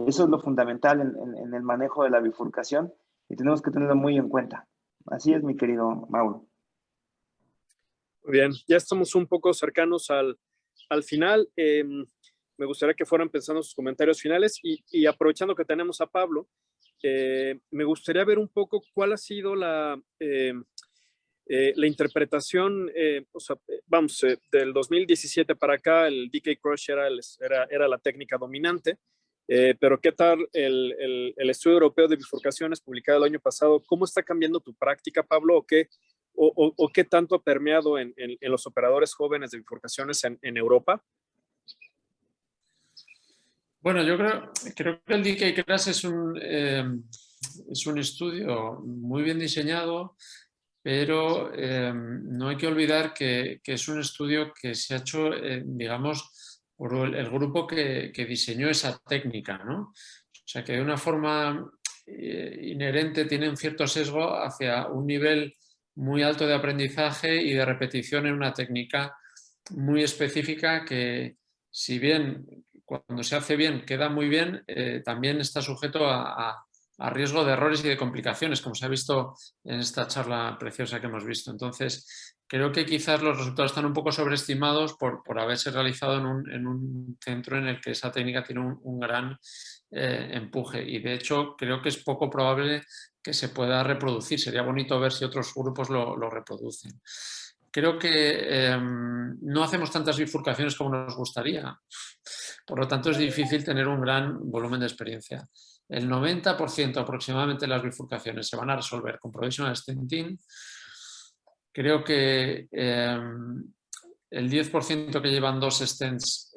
eso es lo fundamental en el manejo de la bifurcación y tenemos que tenerlo muy en cuenta. Así es, mi querido Mauro. Muy bien, ya estamos un poco cercanos al final. Me gustaría que fueran pensando sus comentarios finales y aprovechando que tenemos a Pablo, me gustaría ver un poco cuál ha sido la interpretación, o sea, vamos, del 2017 para acá, el DK Crush era la técnica dominante, pero ¿qué tal el estudio europeo de bifurcaciones publicado el año pasado? ¿Cómo está cambiando tu práctica, Pablo? ¿O qué tanto ha permeado en los operadores jóvenes de bifurcaciones en Europa? Bueno, yo creo que el DK Crash es un estudio muy bien diseñado, pero no hay que olvidar que es un estudio que se ha hecho, digamos, por el grupo que diseñó esa técnica, ¿no? O sea, que de una forma inherente tiene un cierto sesgo hacia un nivel muy alto de aprendizaje y de repetición en una técnica muy específica que, si bien cuando se hace bien queda muy bien, también está sujeto a riesgo de errores y de complicaciones, como se ha visto en esta charla preciosa que hemos visto. Entonces, creo que quizás los resultados están un poco sobreestimados por haberse realizado en un centro en el que esa técnica tiene un gran empuje. Y de hecho, creo que es poco probable que se pueda reproducir. Sería bonito ver si otros grupos lo reproducen. Creo que no hacemos tantas bifurcaciones como nos gustaría. Por lo tanto, es difícil tener un gran volumen de experiencia. El 90% aproximadamente de las bifurcaciones se van a resolver con provisional stenting. Creo que el 10% que llevan 2 stents,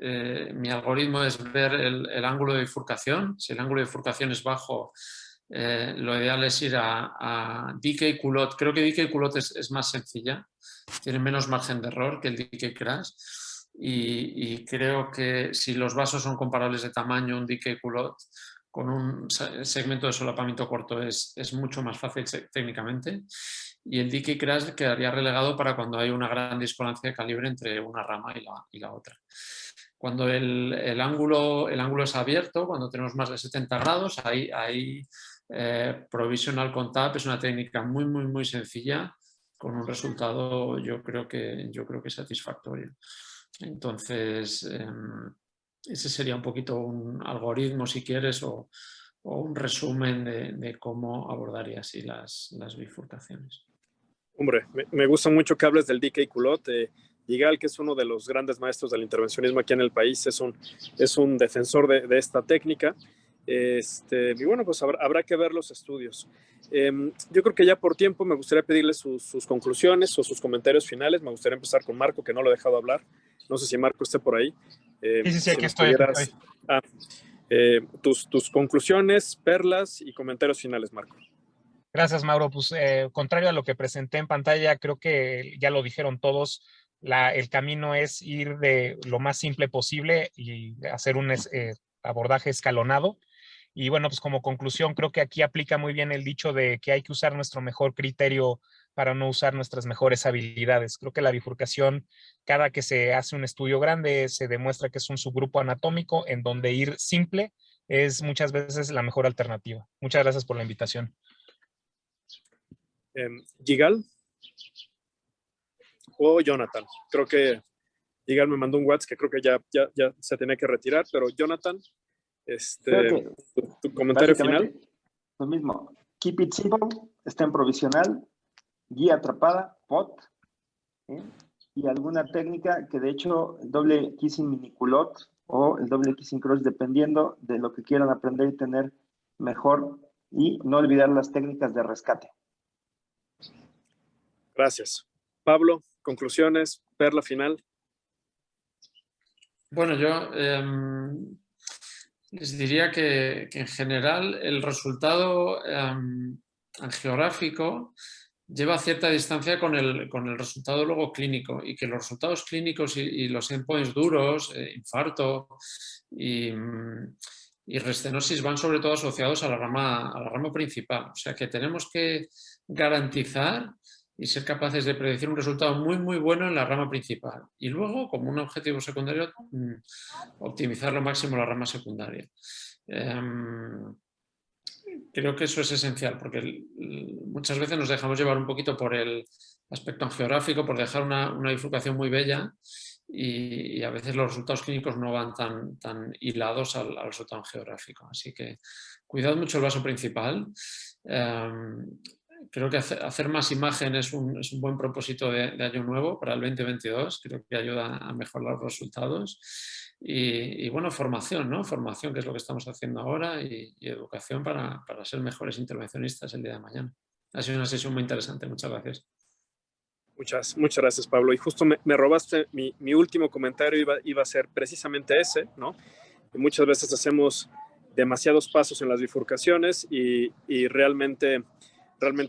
mi algoritmo es ver el ángulo de bifurcación. Si el ángulo de bifurcación es bajo, lo ideal es ir a DK Culot. Creo que DK Culot es más sencilla, tiene menos margen de error que el DK Crash. Y creo que si los vasos son comparables de tamaño, un DK Culot con un segmento de solapamiento corto es mucho más fácil técnicamente, y el DK Crash quedaría relegado para cuando hay una gran discordancia de calibre entre una rama y la otra. Cuando el ángulo es abierto, cuando tenemos más de 70 grados, ahí provisional con tap es una técnica muy, muy, muy sencilla, con un resultado yo creo que satisfactorio. Entonces, ese sería un poquito un algoritmo, si quieres, o un resumen de cómo abordaría así las bifurcaciones. Hombre, me gusta mucho que hables del DK Culot. Yigal, que es uno de los grandes maestros del intervencionismo aquí en el país, es un defensor de esta técnica. Y bueno, pues habrá que ver los estudios. Yo creo que ya por tiempo me gustaría pedirle sus conclusiones o sus comentarios finales. Me gustaría empezar con Marco, que no lo he dejado hablar. No sé si Marco esté por ahí. Sí, si aquí estoy. Tus conclusiones, perlas y comentarios finales, Marco. Gracias, Mauro. Pues contrario a lo que presenté en pantalla, creo que ya lo dijeron todos. El camino es ir de lo más simple posible y hacer un abordaje escalonado. Y bueno, pues como conclusión, creo que aquí aplica muy bien el dicho de que hay que usar nuestro mejor criterio para no usar nuestras mejores habilidades. Creo que la bifurcación, cada que se hace un estudio grande, se demuestra que es un subgrupo anatómico en donde ir simple es muchas veces la mejor alternativa. Muchas gracias por la invitación. Yigal o Jonathan. Creo que Yigal me mandó un WhatsApp que creo que ya se tenía que retirar, pero Jonathan, tu comentario final. Lo mismo. Keep it simple, está en provisional, guía atrapada, pot, y alguna técnica que de hecho el doble kissing mini culot o el doble kissing cross, dependiendo de lo que quieran aprender y tener mejor, y no olvidar las técnicas de rescate. Gracias. Pablo, conclusiones, perla final. Bueno, yo les diría que en general el resultado geográfico lleva cierta distancia con el resultado luego clínico, y que los resultados clínicos y los endpoints duros, infarto y restenosis, van sobre todo asociados a la rama principal. O sea que tenemos que garantizar y ser capaces de predecir un resultado muy, muy bueno en la rama principal. Y luego, como un objetivo secundario, optimizar lo máximo la rama secundaria. creo que eso es esencial, porque muchas veces nos dejamos llevar un poquito por el aspecto geográfico, por dejar una bifurcación muy bella y a veces los resultados clínicos no van tan hilados al resultado geográfico. Así que cuidad mucho el vaso principal. Creo que hacer más imagen es un buen propósito de año nuevo para el 2022. Creo que ayuda a mejorar los resultados. Y bueno, formación, ¿no? Formación, que es lo que estamos haciendo ahora, y educación para ser mejores intervencionistas el día de mañana. Ha sido una sesión muy interesante. Muchas gracias. Muchas gracias, Pablo. Y justo me robaste mi último comentario, iba a ser precisamente ese, ¿no? Que muchas veces hacemos demasiados pasos en las bifurcaciones y realmente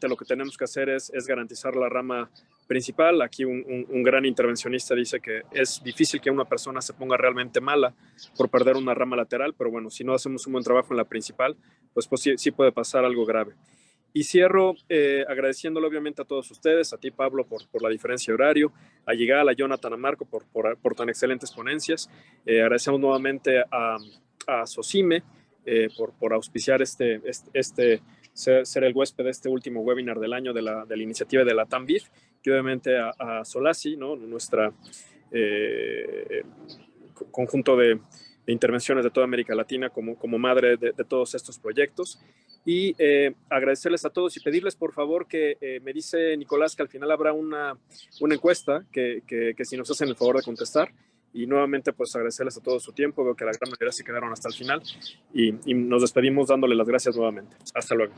lo que tenemos que hacer es garantizar la rama principal. Aquí un gran intervencionista dice que es difícil que una persona se ponga realmente mala por perder una rama lateral, pero bueno, si no hacemos un buen trabajo en la principal, pues sí puede pasar algo grave. Y cierro agradeciéndole obviamente a todos ustedes, a ti Pablo por la diferencia de horario, a Yigal, a Jonathan, a Marco por tan excelentes ponencias. Agradecemos nuevamente a Socime por auspiciar ser el huésped de este último webinar del año de la iniciativa de la TAMBIF, y obviamente a Solasi, ¿no? Nuestra conjunto de intervenciones de toda América Latina como madre de todos estos proyectos. Y agradecerles a todos y pedirles por favor que me dice Nicolás que al final habrá una encuesta que si nos hacen el favor de contestar. Y nuevamente pues agradecerles a todos su tiempo. Veo que la gran mayoría se quedaron hasta el final y nos despedimos dándole las gracias nuevamente. Hasta luego.